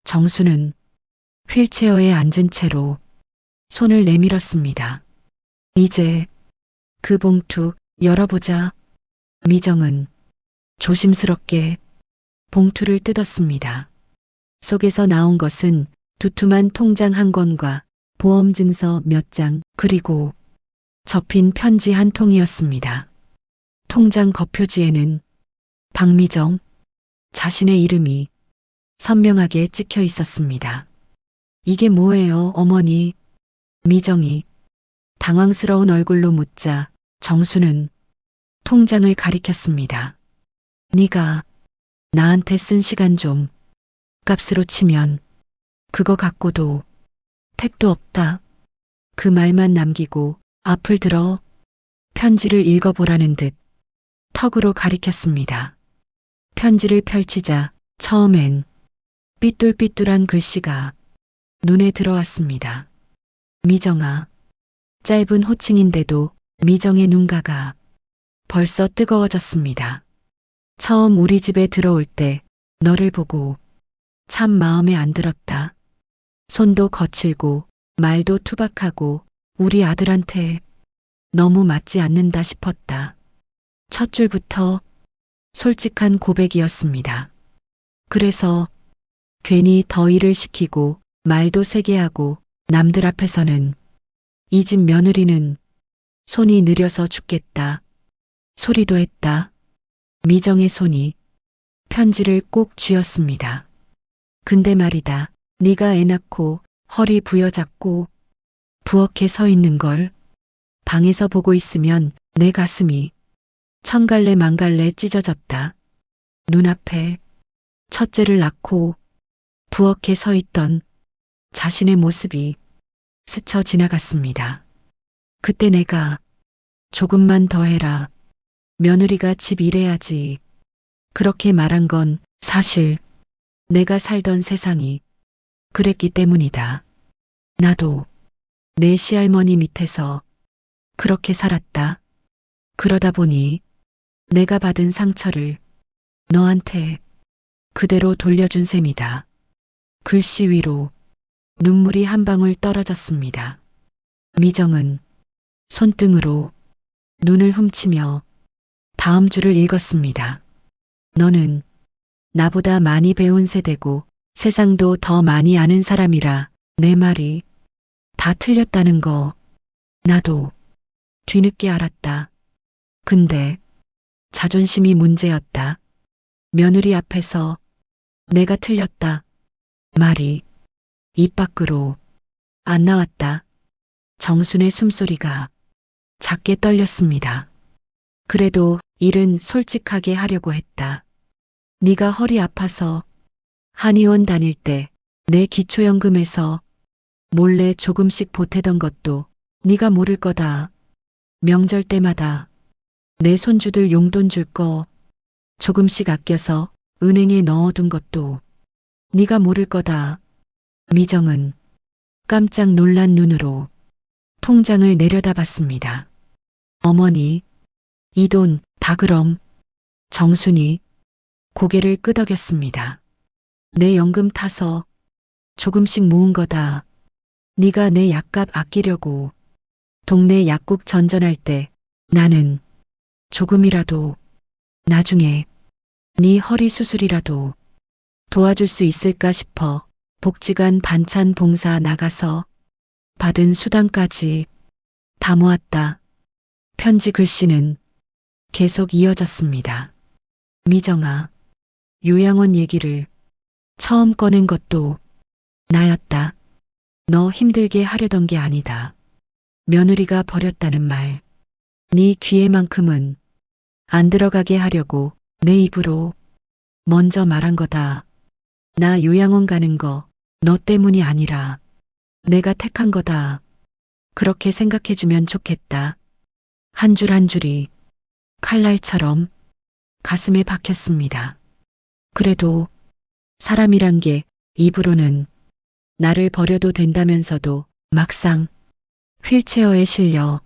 정수는 휠체어에 앉은 채로 손을 내밀었습니다. 이제 그 봉투 열어보자. 미정은 조심스럽게 봉투를 뜯었습니다. 속에서 나온 것은 두툼한 통장 한 권과 보험증서 몇 장, 그리고 접힌 편지 한 통이었습니다. 통장 겉표지에는 박미정, 자신의 이름이 선명하게 찍혀 있었습니다. 이게 뭐예요, 어머니? 미정이 당황스러운 얼굴로 묻자 정수는 통장을 가리켰습니다. 네가 나한테 쓴 시간 좀 값으로 치면 그거 갖고도 택도 없다. 그 말만 남기고 앞을 들어 편지를 읽어보라는 듯 턱으로 가리켰습니다. 편지를 펼치자 처음엔 삐뚤삐뚤한 글씨가 눈에 들어왔습니다. 미정아. 짧은 호칭인데도 미정의 눈가가 벌써 뜨거워졌습니다. 처음 우리 집에 들어올 때 너를 보고 참 마음에 안 들었다. 손도 거칠고 말도 투박하고 우리 아들한테 너무 맞지 않는다 싶었다. 첫 줄부터 솔직한 고백이었습니다. 그래서 괜히 더 일을 시키고 말도 세게 하고 남들 앞에서는 이 집 며느리는 손이 느려서 죽겠다. 소리도 했다. 미정의 손이 편지를 꼭 쥐었습니다. 근데 말이다. 네가 애 낳고 허리 부여잡고 부엌에 서 있는 걸 방에서 보고 있으면 내 가슴이 천갈래 만갈래 찢어졌다. 눈앞에 첫째를 낳고 부엌에 서 있던 자신의 모습이 스쳐 지나갔습니다. 그때 내가 조금만 더 해라. 며느리가 집 일해야지. 그렇게 말한 건 사실 내가 살던 세상이 그랬기 때문이다. 나도 내 시할머니 밑에서 그렇게 살았다. 그러다 보니 내가 받은 상처를 너한테 그대로 돌려준 셈이다. 글씨 위로 눈물이 한 방울 떨어졌습니다. 미정은 손등으로 눈을 훔치며 다음 줄을 읽었습니다. 너는 나보다 많이 배운 세대고 세상도 더 많이 아는 사람이라 내 말이 다 틀렸다는 거 나도 뒤늦게 알았다. 근데 자존심이 문제였다. 며느리 앞에서 내가 틀렸다. 말이 입 밖으로 안 나왔다. 정순의 숨소리가 작게 떨렸습니다. 그래도 일은 솔직하게 하려고 했다. 네가 허리 아파서 한의원 다닐 때 내 기초연금에서 몰래 조금씩 보태던 것도 네가 모를 거다. 명절 때마다 내 손주들 용돈 줄 거 조금씩 아껴서 은행에 넣어둔 것도 네가 모를 거다. 미정은 깜짝 놀란 눈으로 통장을 내려다봤습니다. 어머니, 이 돈 다 그럼? 정순이 고개를 끄덕였습니다. 내 연금 타서 조금씩 모은 거다. 네가 내 약값 아끼려고 동네 약국 전전할 때 나는 조금이라도 나중에 네 허리 수술이라도 도와줄 수 있을까 싶어 복지관 반찬 봉사 나가서 받은 수당까지 다 모았다. 편지 글씨는 계속 이어졌습니다. 미정아, 요양원 얘기를 처음 꺼낸 것도 나였다. 너 힘들게 하려던 게 아니다. 며느리가 버렸다는 말, 네 귀에만큼은 안 들어가게 하려고 내 입으로 먼저 말한 거다. 나 요양원 가는 거 너 때문이 아니라 내가 택한 거다. 그렇게 생각해주면 좋겠다. 한 줄 한 줄이 칼날처럼 가슴에 박혔습니다. 그래도 사람이란 게 입으로는 나를 버려도 된다면서도 막상 휠체어에 실려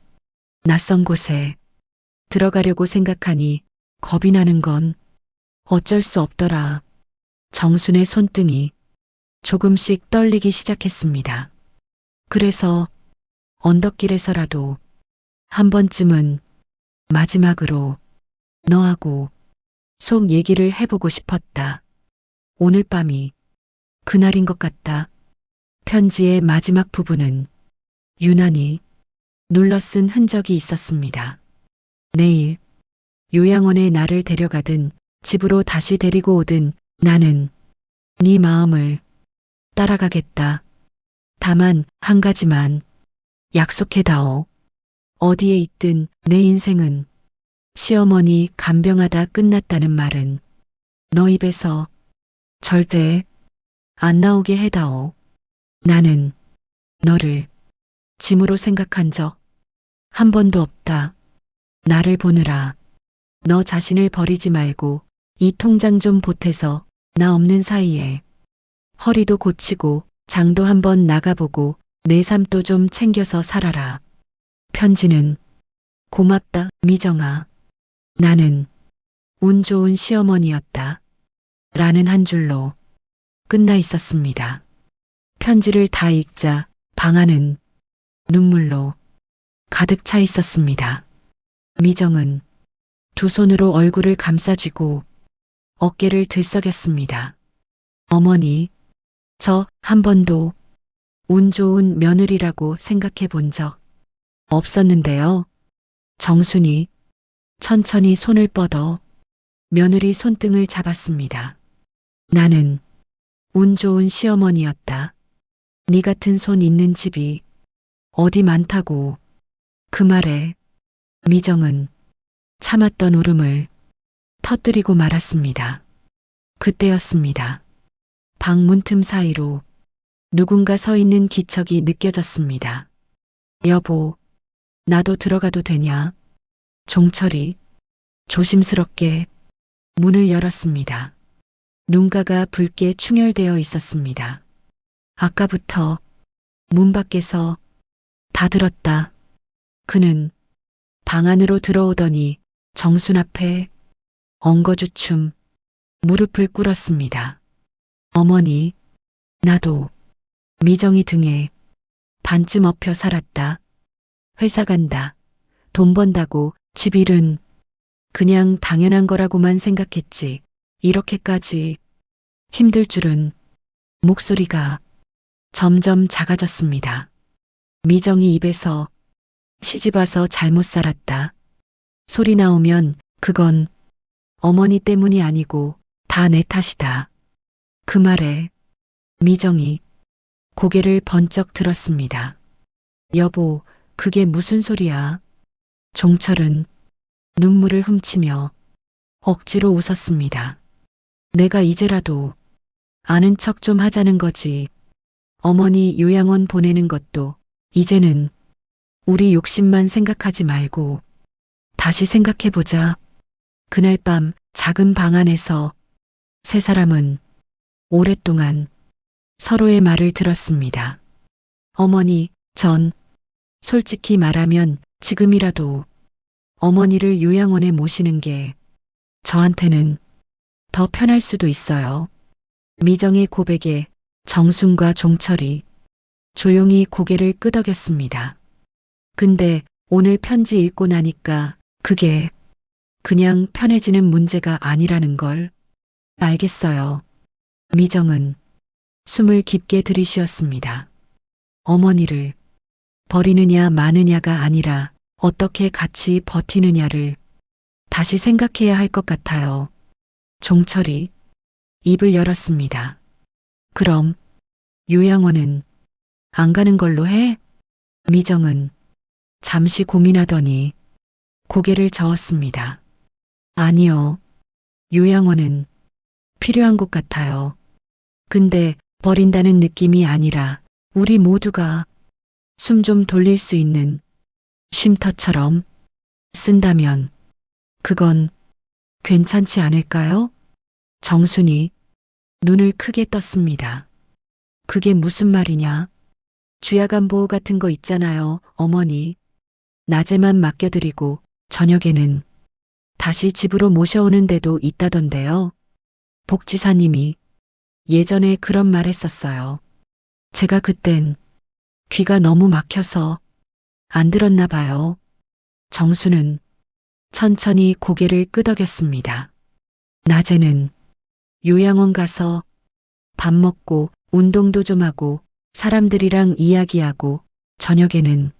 낯선 곳에 들어가려고 생각하니 겁이 나는 건 어쩔 수 없더라. 정순의 손등이 조금씩 떨리기 시작했습니다. 그래서 언덕길에서라도 한 번쯤은 마지막으로 너하고 속 얘기를 해보고 싶었다. 오늘 밤이 그날인 것 같다. 편지의 마지막 부분은 유난히 눌러쓴 흔적이 있었습니다. 내일 요양원에 나를 데려가든 집으로 다시 데리고 오든 나는 네 마음을 따라가겠다. 다만 한 가지만 약속해다오. 어디에 있든 내 인생은 시어머니 간병하다 끝났다는 말은 너 입에서 절대 안 나오게 해다오. 나는 너를 짐으로 생각한 적 한 번도 없다. 나를 보느라 너 자신을 버리지 말고 이 통장 좀 보태서 나 없는 사이에 허리도 고치고 장도 한번 나가보고 내 삶도 좀 챙겨서 살아라. 편지는 고맙다, 미정아. 나는 운 좋은 시어머니였다. 라는 한 줄로 끝나 있었습니다. 편지를 다 읽자 방 안은 눈물로 가득 차 있었습니다. 미정은 두 손으로 얼굴을 감싸쥐고 어깨를 들썩였습니다. 어머니, 저 한 번도 운 좋은 며느리라고 생각해 본 적 없었는데요. 정순이 천천히 손을 뻗어 며느리 손등을 잡았습니다. 나는 운 좋은 시어머니였다. 네 같은 손 있는 집이 어디 많다고. 그 말에 미정은 참았던 울음을 터뜨리고 말았습니다. 그때였습니다. 방 문틈 사이로 누군가 서 있는 기척이 느껴졌습니다. 여보, 나도 들어가도 되냐? 종철이 조심스럽게 문을 열었습니다. 눈가가 붉게 충혈되어 있었습니다. 아까부터 문 밖에서 다 들었다. 그는 방 안으로 들어오더니 정순 앞에 엉거주춤 무릎을 꿇었습니다. 어머니, 나도 미정이 등에 반쯤 엎여 살았다. 회사 간다. 돈 번다고 집 일은 그냥 당연한 거라고만 생각했지. 이렇게까지 힘들 줄은. 목소리가 점점 작아졌습니다. 미정이 입에서 시집와서 잘못 살았다. 소리 나오면 그건 어머니 때문이 아니고 다 내 탓이다. 그 말에 미정이 고개를 번쩍 들었습니다. 여보, 그게 무슨 소리야? 종철은 눈물을 훔치며 억지로 웃었습니다. 내가 이제라도 아는 척 좀 하자는 거지. 어머니 요양원 보내는 것도 이제는 우리 욕심만 생각하지 말고 다시 생각해보자. 그날 밤 작은 방 안에서 세 사람은 오랫동안 서로의 말을 들었습니다. 어머니, 전 솔직히 말하면 지금이라도 어머니를 요양원에 모시는 게 저한테는 더 편할 수도 있어요. 미정의 고백에 정순과 종철이 조용히 고개를 끄덕였습니다. 근데 오늘 편지 읽고 나니까 그게 그냥 편해지는 문제가 아니라는 걸 알겠어요. 미정은 숨을 깊게 들이쉬었습니다. 어머니를 버리느냐 마느냐가 아니라 어떻게 같이 버티느냐를 다시 생각해야 할 것 같아요. 종철이 입을 열었습니다. 그럼 요양원은 안 가는 걸로 해? 미정은 잠시 고민하더니 고개를 저었습니다. 아니요. 요양원은 필요한 것 같아요. 근데 버린다는 느낌이 아니라 우리 모두가 숨 좀 돌릴 수 있는 쉼터처럼 쓴다면 그건 괜찮지 않을까요? 정순이 눈을 크게 떴습니다. 그게 무슨 말이냐? 주야간 보호 같은 거 있잖아요, 어머니. 낮에만 맡겨드리고 저녁에는 다시 집으로 모셔오는 데도 있다던데요. 복지사님이 예전에 그런 말 했었어요. 제가 그땐 귀가 너무 막혀서 안 들었나 봐요. 정수는 천천히 고개를 끄덕였습니다. 낮에는 요양원 가서 밥 먹고 운동도 좀 하고 사람들이랑 이야기하고 저녁에는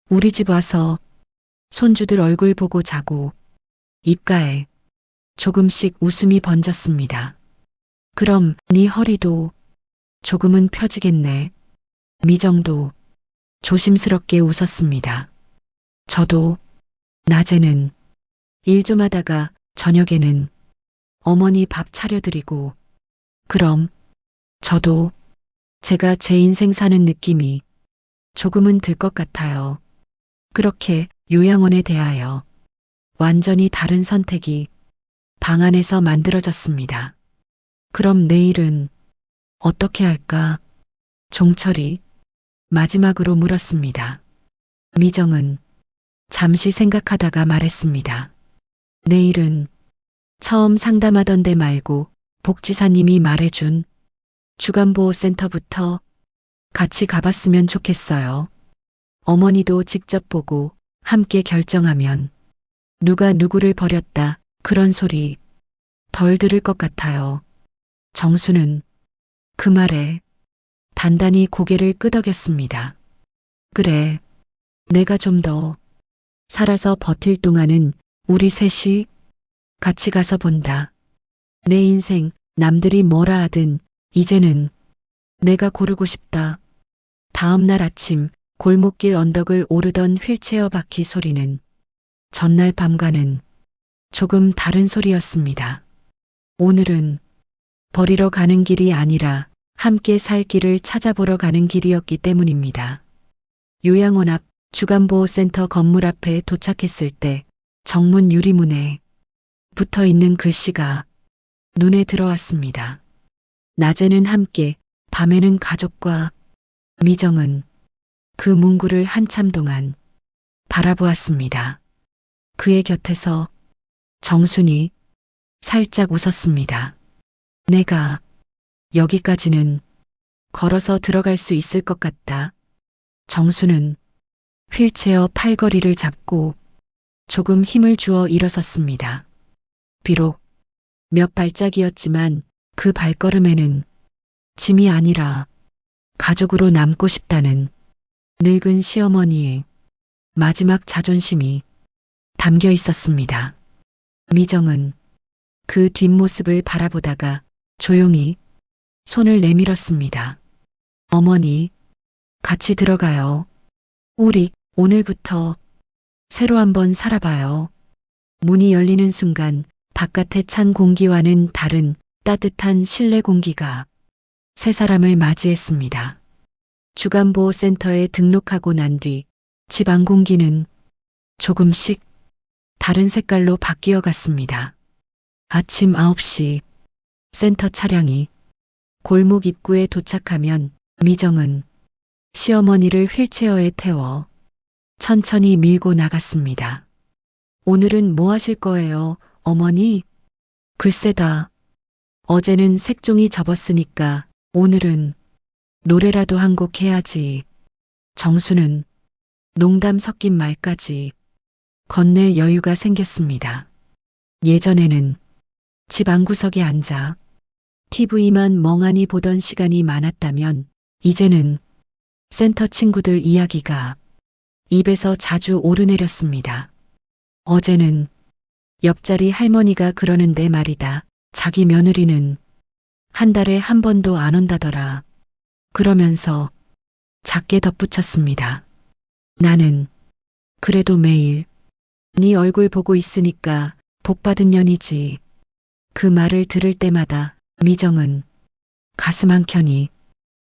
우리 집 와서 손주들 얼굴 보고 자고. 입가에 조금씩 웃음이 번졌습니다. 그럼 네 허리도 조금은 펴지겠네. 미정도 조심스럽게 웃었습니다. 저도 낮에는 일 좀 하다가 저녁에는 어머니 밥 차려드리고 그럼 저도 제가 제 인생 사는 느낌이 조금은 들 것 같아요. 그렇게 요양원에 대하여 완전히 다른 선택이 방 안에서 만들어졌습니다. 그럼 내일은 어떻게 할까? 종철이 마지막으로 물었습니다. 미정은 잠시 생각하다가 말했습니다. 내일은 처음 상담하던 데 말고 복지사님이 말해준 주간보호센터부터 같이 가봤으면 좋겠어요. 어머니도 직접 보고 함께 결정하면 누가 누구를 버렸다 그런 소리 덜 들을 것 같아요. 정수는 그 말에 단단히 고개를 끄덕였습니다. 그래, 내가 좀 더 살아서 버틸 동안은 우리 셋이 같이 가서 본다. 내 인생 남들이 뭐라 하든 이제는 내가 고르고 싶다. 다음 날 아침 골목길 언덕을 오르던 휠체어 바퀴 소리는 전날 밤과는 조금 다른 소리였습니다. 오늘은 버리러 가는 길이 아니라 함께 살 길을 찾아보러 가는 길이었기 때문입니다. 요양원 앞 주간보호센터 건물 앞에 도착했을 때 정문 유리문에 붙어 있는 글씨가 눈에 들어왔습니다. 낮에는 함께, 밤에는 가족과. 미정은 그 문구를 한참 동안 바라보았습니다. 그의 곁에서 정순이 살짝 웃었습니다. 내가 여기까지는 걸어서 들어갈 수 있을 것 같다. 정수는 휠체어 팔걸이를 잡고 조금 힘을 주어 일어섰습니다. 비록 몇 발짝이었지만 그 발걸음에는 짐이 아니라 가족으로 남고 싶다는 늙은 시어머니의 마지막 자존심이 담겨 있었습니다. 미정은 그 뒷모습을 바라보다가 조용히 손을 내밀었습니다. 어머니, 같이 들어가요. 우리 오늘부터 새로 한번 살아봐요. 문이 열리는 순간 바깥의 찬 공기와는 다른 따뜻한 실내 공기가 세 사람을 맞이했습니다. 주간보호센터에 등록하고 난 뒤 집 안 공기는 조금씩 다른 색깔로 바뀌어 갔습니다. 아침 9시 센터 차량이 골목 입구에 도착하면 미정은 시어머니를 휠체어에 태워 천천히 밀고 나갔습니다. 오늘은 뭐 하실 거예요, 어머니? 글쎄다. 어제는 색종이 접었으니까 오늘은 노래라도 한 곡 해야지. 정수는 농담 섞인 말까지 건넬 여유가 생겼습니다. 예전에는 집 안구석에 앉아 TV만 멍하니 보던 시간이 많았다면 이제는 센터 친구들 이야기가 입에서 자주 오르내렸습니다. 어제는 옆자리 할머니가 그러는데 말이다. 자기 며느리는 한 달에 한 번도 안 온다더라. 그러면서 작게 덧붙였습니다. 나는 그래도 매일 네 얼굴 보고 있으니까 복받은 년이지. 그 말을 들을 때마다 미정은 가슴 한켠이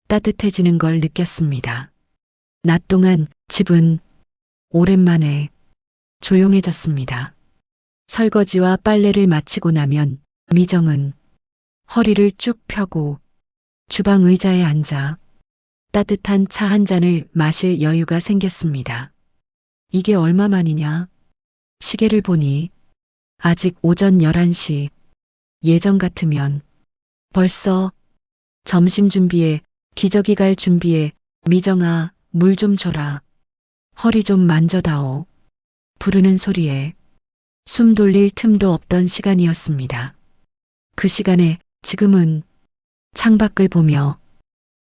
따뜻해지는 걸 느꼈습니다. 낮 동안 집은 오랜만에 조용해졌습니다. 설거지와 빨래를 마치고 나면 미정은 허리를 쭉 펴고 주방 의자에 앉아 따뜻한 차 한 잔을 마실 여유가 생겼습니다. 이게 얼마만이냐? 시계를 보니 아직 오전 11시. 예전 같으면 벌써 점심 준비해, 기저귀 갈 준비해. 미정아, 물 좀 줘라. 허리 좀 만져다오. 부르는 소리에 숨 돌릴 틈도 없던 시간이었습니다. 그 시간에 지금은 창밖을 보며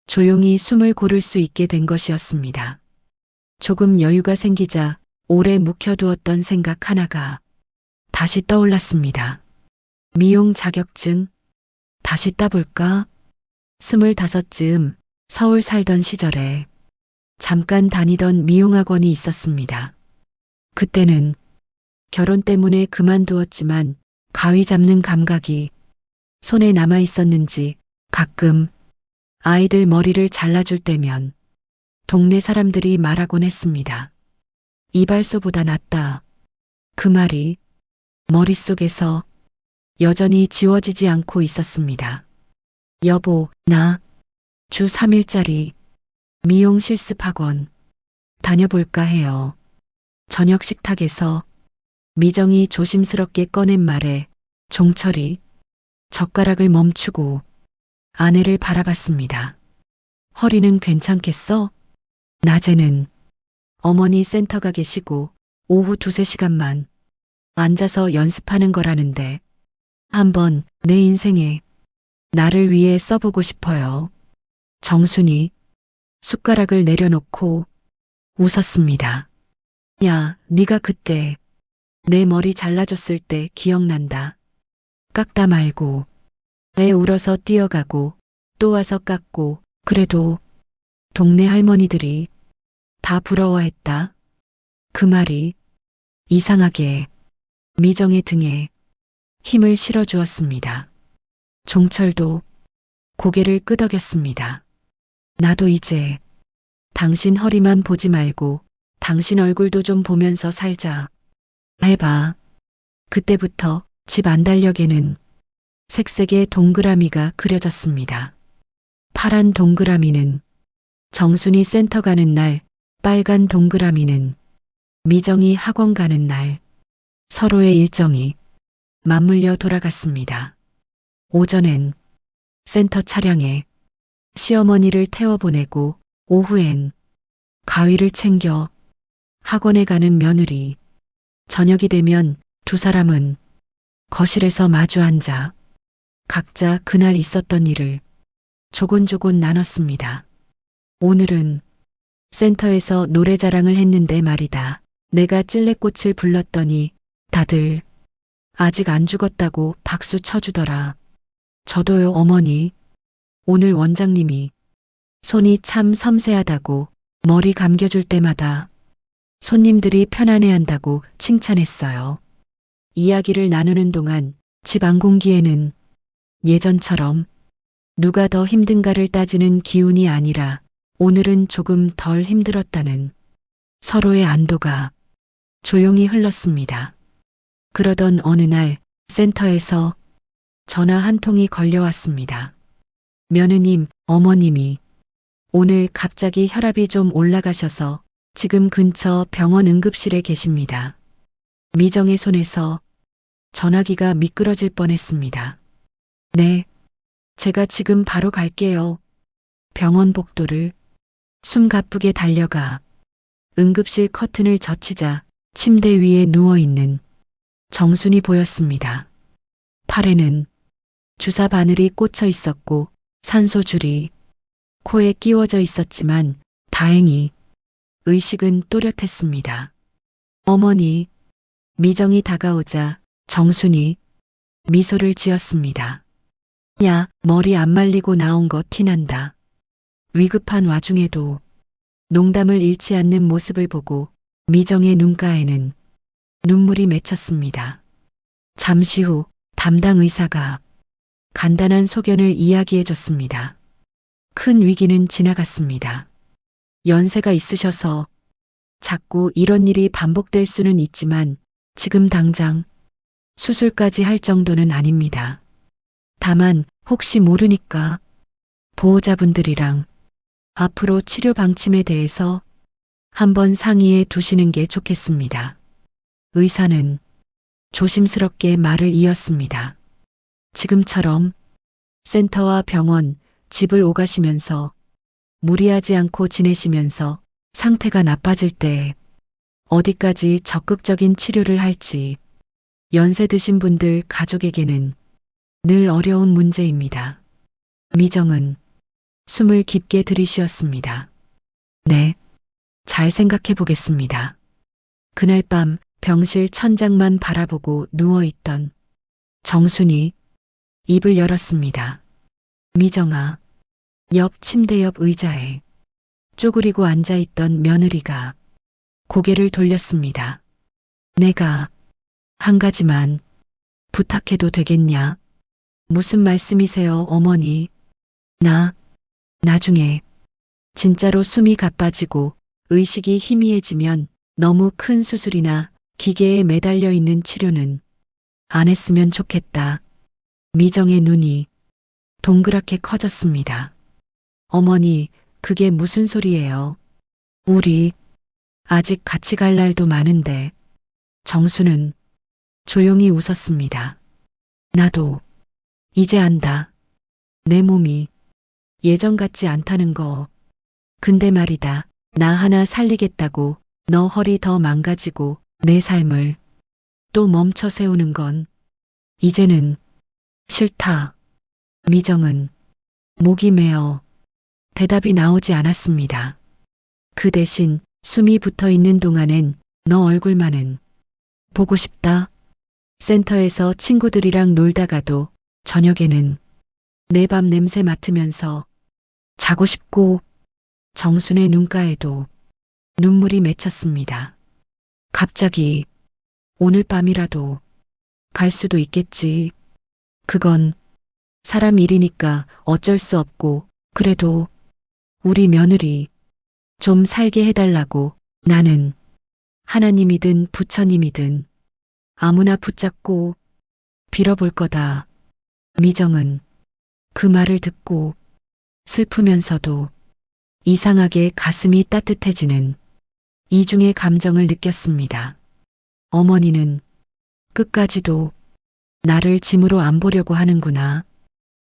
조용히 숨을 고를 수 있게 된 것이었습니다. 조금 여유가 생기자 오래 묵혀두었던 생각 하나가 다시 떠올랐습니다. 미용 자격증 다시 따볼까? 25쯤 서울 살던 시절에 잠깐 다니던 미용학원이 있었습니다. 그때는 결혼 때문에 그만두었지만 가위 잡는 감각이 손에 남아 있었는지 가끔 아이들 머리를 잘라줄 때면 동네 사람들이 말하곤 했습니다. 이발소보다 낫다. 그 말이 머릿속에서 여전히 지워지지 않고 있었습니다. 여보, 나 주 3일짜리 미용 실습 학원 다녀볼까 해요. 저녁 식탁에서 미정이 조심스럽게 꺼낸 말에 종철이 젓가락을 멈추고 아내를 바라봤습니다. 허리는 괜찮겠어? 낮에는 어머니 센터가 계시고 오후 2~3시간만 앉아서 연습하는 거라는데 한번 내 인생에 나를 위해 써보고 싶어요. 정순이 숟가락을 내려놓고 웃었습니다. 야, 네가 그때 내 머리 잘라줬을 때 기억난다. 깎다 말고 애 울어서 뛰어가고 또 와서 깎고 그래도 동네 할머니들이 다 부러워했다. 그 말이 이상하게 미정의 등에 힘을 실어주었습니다. 종철도 고개를 끄덕였습니다. 나도 이제 당신 허리만 보지 말고 당신 얼굴도 좀 보면서 살자. 해봐. 그때부터 집 안달력에는 색색의 동그라미가 그려졌습니다. 파란 동그라미는 정순이 센터 가는 날, 빨간 동그라미는 미정이 학원 가는 날, 서로의 일정이 맞물려 돌아갔습니다. 오전엔 센터 차량에 시어머니를 태워보내고 오후엔 가위를 챙겨 학원에 가는 며느리, 저녁이 되면 두 사람은 거실에서 마주 앉아 각자 그날 있었던 일을 조곤조곤 나눴습니다. 오늘은 센터에서 노래자랑을 했는데 말이다. 내가 찔레꽃을 불렀더니 다들 아직 안 죽었다고 박수 쳐주더라. 저도요, 어머니. 오늘 원장님이 손이 참 섬세하다고 머리 감겨줄 때마다 손님들이 편안해한다고 칭찬했어요. 이야기를 나누는 동안 집 안공기에는 예전처럼 누가 더 힘든가를 따지는 기운이 아니라 오늘은 조금 덜 힘들었다는 서로의 안도가 조용히 흘렀습니다. 그러던 어느 날 센터에서 전화 한 통이 걸려왔습니다. 며느님, 어머님이 오늘 갑자기 혈압이 좀 올라가셔서 지금 근처 병원 응급실에 계십니다. 미정의 손에서 전화기가 미끄러질 뻔했습니다. 네, 제가 지금 바로 갈게요. 병원 복도를 숨가쁘게 달려가 응급실 커튼을 젖히자 침대 위에 누워있는 정순이 보였습니다. 팔에는 주사 바늘이 꽂혀 있었고 산소줄이 코에 끼워져 있었지만 다행히 의식은 또렷했습니다. 어머니, 미정이 다가오자 정순이 미소를 지었습니다. 야, 머리 안 말리고 나온 거 티난다. 위급한 와중에도 농담을 잃지 않는 모습을 보고 미정의 눈가에는 눈물이 맺혔습니다. 잠시 후 담당 의사가 간단한 소견을 이야기해 줬습니다. 큰 위기는 지나갔습니다. 연세가 있으셔서 자꾸 이런 일이 반복될 수는 있지만 지금 당장 수술까지 할 정도는 아닙니다. 다만 혹시 모르니까 보호자분들이랑 앞으로 치료 방침에 대해서 한번 상의해 두시는 게 좋겠습니다. 의사는 조심스럽게 말을 이었습니다. 지금처럼 센터와 병원, 집을 오가시면서 무리하지 않고 지내시면서 상태가 나빠질 때 어디까지 적극적인 치료를 할지 연세 드신 분들 가족에게는 늘 어려운 문제입니다. 미정은 숨을 깊게 들이쉬었습니다. 네, 잘 생각해 보겠습니다. 그날 밤 병실 천장만 바라보고 누워있던 정순이 입을 열었습니다. 미정아, 옆 침대 옆 의자에 쪼그리고 앉아있던 며느리가 고개를 돌렸습니다. 내가 한 가지만 부탁해도 되겠냐? 무슨 말씀이세요, 어머니? 나 나중에 진짜로 숨이 가빠지고 의식이 희미해지면 너무 큰 수술이나 기계에 매달려 있는 치료는 안 했으면 좋겠다. 미정의 눈이 동그랗게 커졌습니다. 어머니, 그게 무슨 소리예요? 우리 아직 같이 갈 날도 많은데. 정수는 조용히 웃었습니다. 나도 이제 안다. 내 몸이 예전 같지 않다는 거. 근데 말이다. 나 하나 살리겠다고 너 허리 더 망가지고 내 삶을 또 멈춰 세우는 건 이제는 싫다. 미정은 목이 메어 대답이 나오지 않았습니다. 그 대신 숨이 붙어 있는 동안엔 너 얼굴만은 보고 싶다. 센터에서 친구들이랑 놀다가도 저녁에는 내 밥 냄새 맡으면서 자고 싶고. 정순의 눈가에도 눈물이 맺혔습니다. 갑자기 오늘 밤이라도 갈 수도 있겠지. 그건 사람 일이니까 어쩔 수 없고, 그래도 우리 며느리 좀 살게 해달라고. 나는 하나님이든 부처님이든 아무나 붙잡고 빌어볼 거다. 미정은 그 말을 듣고 슬프면서도 이상하게 가슴이 따뜻해지는 이중의 감정을 느꼈습니다. 어머니는 끝까지도 나를 짐으로 안 보려고 하는구나.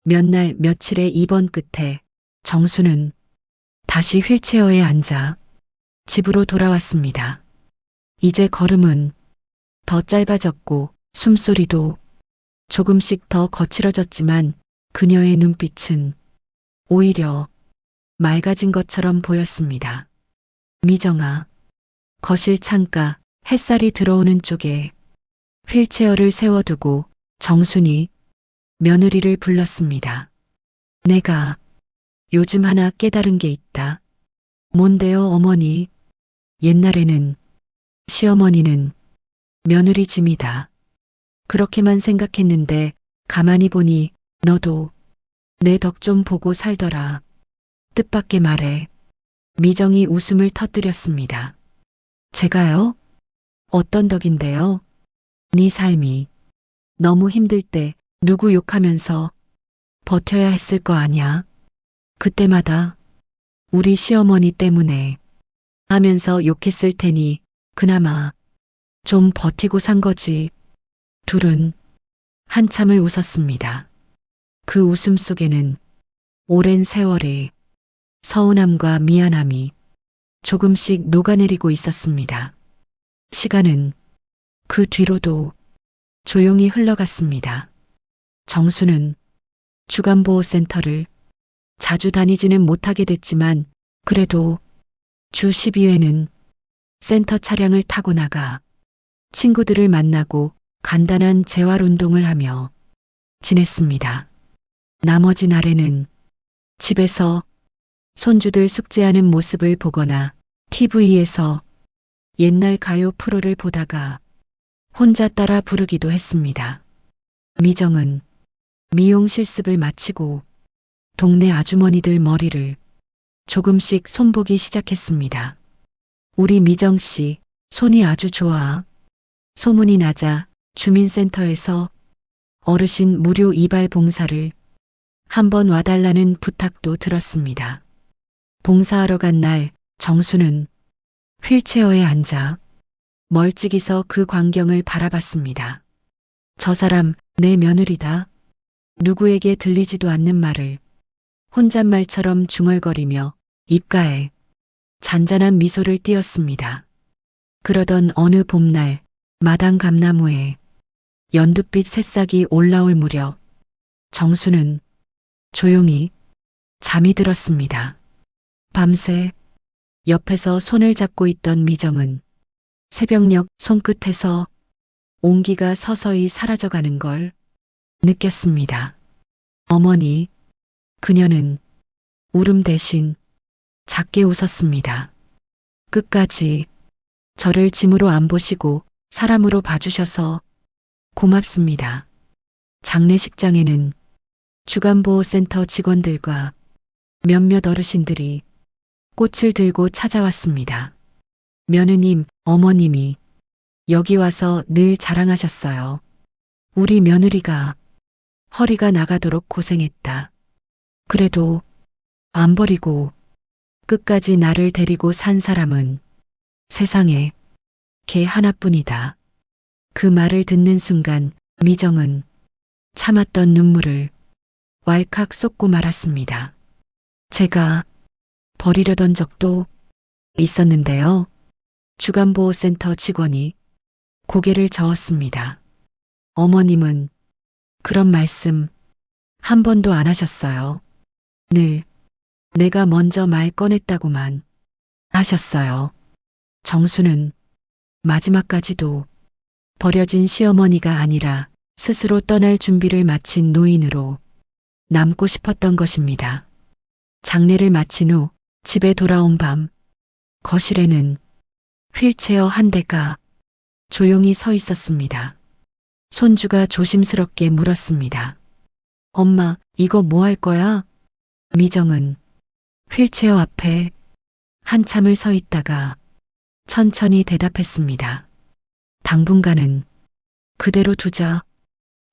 몇 날 며칠의 입원 끝에 정수는 다시 휠체어에 앉아 집으로 돌아왔습니다. 이제 걸음은 더 짧아졌고 숨소리도 조금씩 더 거칠어졌지만 그녀의 눈빛은 오히려 맑아진 것처럼 보였습니다. 미정아, 거실 창가 햇살이 들어오는 쪽에 휠체어를 세워두고 정순이 며느리를 불렀습니다. 내가 요즘 하나 깨달은 게 있다. 뭔데요, 어머니? 옛날에는 시어머니는 며느리 짐이다. 그렇게만 생각했는데 가만히 보니 너도 내 덕 좀 보고 살더라. 뜻밖의 말에 미정이 웃음을 터뜨렸습니다. 제가요? 어떤 덕인데요? 네 삶이 너무 힘들 때 누구 욕하면서 버텨야 했을 거 아냐? 그때마다 우리 시어머니 때문에 하면서 욕했을 테니 그나마 좀 버티고 산 거지. 둘은 한참을 웃었습니다. 그 웃음 속에는 오랜 세월의 서운함과 미안함이 조금씩 녹아내리고 있었습니다. 시간은 그 뒤로도 조용히 흘러갔습니다. 정수는 주간보호센터를 자주 다니지는 못하게 됐지만 그래도 주 12회는 센터 차량을 타고 나가 친구들을 만나고 간단한 재활 운동을 하며 지냈습니다. 나머지 날에는 집에서 손주들 숙제하는 모습을 보거나 TV에서 옛날 가요 프로를 보다가 혼자 따라 부르기도 했습니다. 미정은 미용 실습을 마치고 동네 아주머니들 머리를 조금씩 손보기 시작했습니다. 우리 미정 씨 손이 아주 좋아. 소문이 나자 주민센터에서 어르신 무료 이발 봉사를 한번 와달라는 부탁도 들었습니다. 봉사하러 간 날 정수는 휠체어에 앉아 멀찍이서 그 광경을 바라봤습니다. 저 사람 내 며느리다. 누구에게 들리지도 않는 말을 혼잣말처럼 중얼거리며 입가에 잔잔한 미소를 띄었습니다. 그러던 어느 봄날 마당 감나무에 연두빛 새싹이 올라올 무렵 정수는 조용히 잠이 들었습니다. 밤새 옆에서 손을 잡고 있던 미정은 새벽녘 손끝에서 온기가 서서히 사라져가는 걸 느꼈습니다. 어머니, 그녀는 울음 대신 작게 웃었습니다. 끝까지 저를 짐으로 안 보시고 사람으로 봐주셔서 고맙습니다. 장례식장에는 주간보호센터 직원들과 몇몇 어르신들이 꽃을 들고 찾아왔습니다. 며느님, 어머님이 여기 와서 늘 자랑하셨어요. 우리 며느리가 허리가 나가도록 고생했다. 그래도 안 버리고 끝까지 나를 데리고 산 사람은 세상에 걔 하나뿐이다. 그 말을 듣는 순간 미정은 참았던 눈물을 왈칵 쏟고 말았습니다. 제가 버리려던 적도 있었는데요. 주간보호센터 직원이 고개를 저었습니다. 어머님은 그런 말씀 한 번도 안 하셨어요. 늘 내가 먼저 말 꺼냈다고만 하셨어요. 정수는 마지막까지도 버려진 시어머니가 아니라 스스로 떠날 준비를 마친 노인으로 남고 싶었던 것입니다. 장례를 마친 후 집에 돌아온 밤 거실에는 휠체어 한 대가 조용히 서 있었습니다. 손주가 조심스럽게 물었습니다. 엄마, 이거 뭐 할 거야? 미정은 휠체어 앞에 한참을 서 있다가 천천히 대답했습니다. 당분간은 그대로 두자.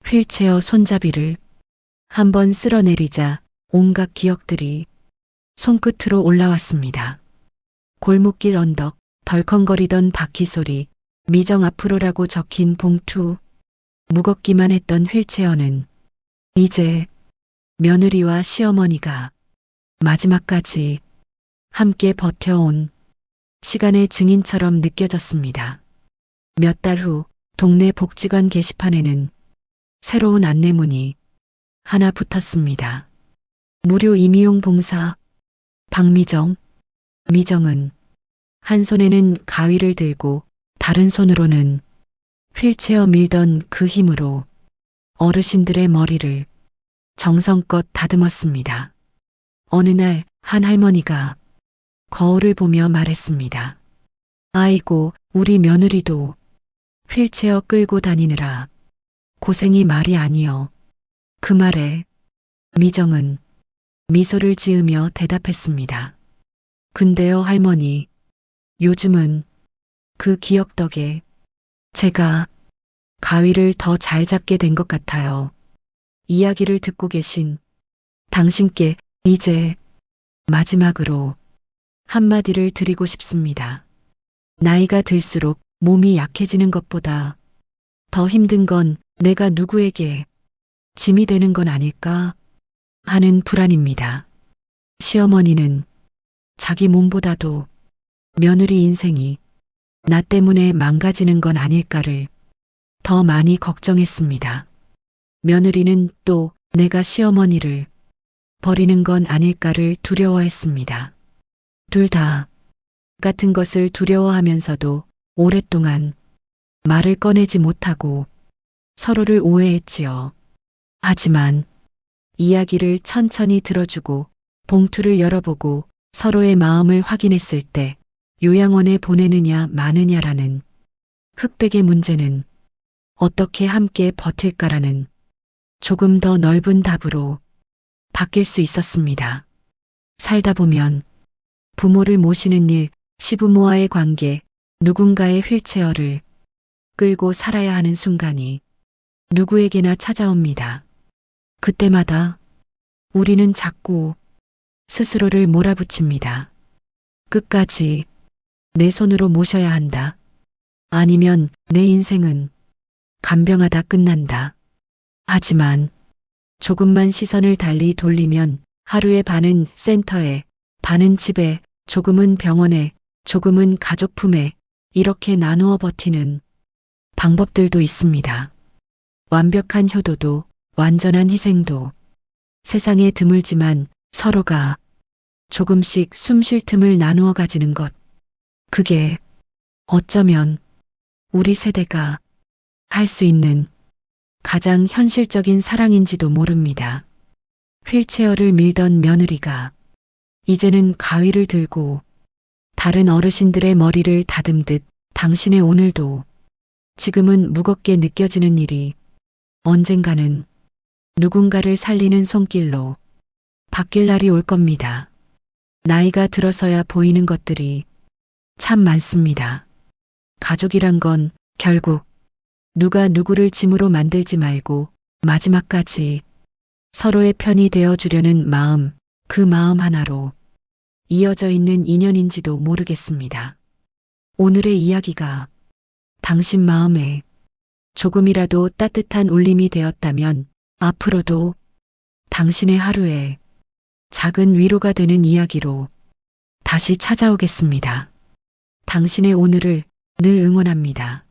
휠체어 손잡이를 한번 쓸어내리자 온갖 기억들이 손끝으로 올라왔습니다. 골목길 언덕, 덜컹거리던 바퀴 소리, 미정 앞으로라고 적힌 봉투, 무겁기만 했던 휠체어는 이제 며느리와 시어머니가 마지막까지 함께 버텨온 시간의 증인처럼 느껴졌습니다. 몇 달 후 동네 복지관 게시판에는 새로운 안내문이 하나 붙었습니다. 무료 임의용 봉사 박미정. 미정은 한 손에는 가위를 들고 다른 손으로는 휠체어 밀던 그 힘으로 어르신들의 머리를 정성껏 다듬었습니다. 어느 날 한 할머니가 거울을 보며 말했습니다. 아이고, 우리 며느리도 휠체어 끌고 다니느라 고생이 말이 아니여. 그 말에 미정은 미소를 지으며 대답했습니다. 근데요, 할머니, 요즘은 그 기억 덕에 제가 가위를 더 잘 잡게 된 것 같아요. 이야기를 듣고 계신 당신께 이제 마지막으로 한마디를 드리고 싶습니다. 나이가 들수록 몸이 약해지는 것보다 더 힘든 건 내가 누구에게 짐이 되는 건 아닐까 하는 불안입니다. 시어머니는 자기 몸보다도 며느리 인생이 나 때문에 망가지는 건 아닐까를 더 많이 걱정했습니다. 며느리는 또 내가 시어머니를 버리는 건 아닐까를 두려워했습니다. 둘 다 같은 것을 두려워하면서도 오랫동안 말을 꺼내지 못하고 서로를 오해했지요. 하지만 이야기를 천천히 들어주고 봉투를 열어보고 서로의 마음을 확인했을 때 요양원에 보내느냐 마느냐라는 흑백의 문제는 어떻게 함께 버틸까라는 조금 더 넓은 답으로 바뀔 수 있었습니다. 살다 보면 부모를 모시는 일, 시부모와의 관계, 누군가의 휠체어를 끌고 살아야 하는 순간이 누구에게나 찾아옵니다. 그때마다 우리는 자꾸 스스로를 몰아붙입니다. 끝까지 내 손으로 모셔야 한다. 아니면 내 인생은 간병하다 끝난다. 하지만 조금만 시선을 달리 돌리면 하루의 반은 센터에, 반은 집에, 조금은 병원에, 조금은 가족 품에 이렇게 나누어 버티는 방법들도 있습니다. 완벽한 효도도 완전한 희생도 세상에 드물지만 서로가 조금씩 숨 쉴 틈을 나누어 가지는 것. 그게 어쩌면 우리 세대가 할 수 있는 가장 현실적인 사랑인지도 모릅니다. 휠체어를 밀던 며느리가 이제는 가위를 들고 다른 어르신들의 머리를 다듬듯 당신의 오늘도 지금은 무겁게 느껴지는 일이 언젠가는 누군가를 살리는 손길로 바뀔 날이 올 겁니다. 나이가 들어서야 보이는 것들이 참 많습니다. 가족이란 건 결국 누가 누구를 짐으로 만들지 말고 마지막까지 서로의 편이 되어주려는 마음, 그 마음 하나로 이어져 있는 인연인지도 모르겠습니다. 오늘의 이야기가 당신 마음에 조금이라도 따뜻한 울림이 되었다면 앞으로도 당신의 하루에 작은 위로가 되는 이야기로 다시 찾아오겠습니다. 당신의 오늘을 늘 응원합니다.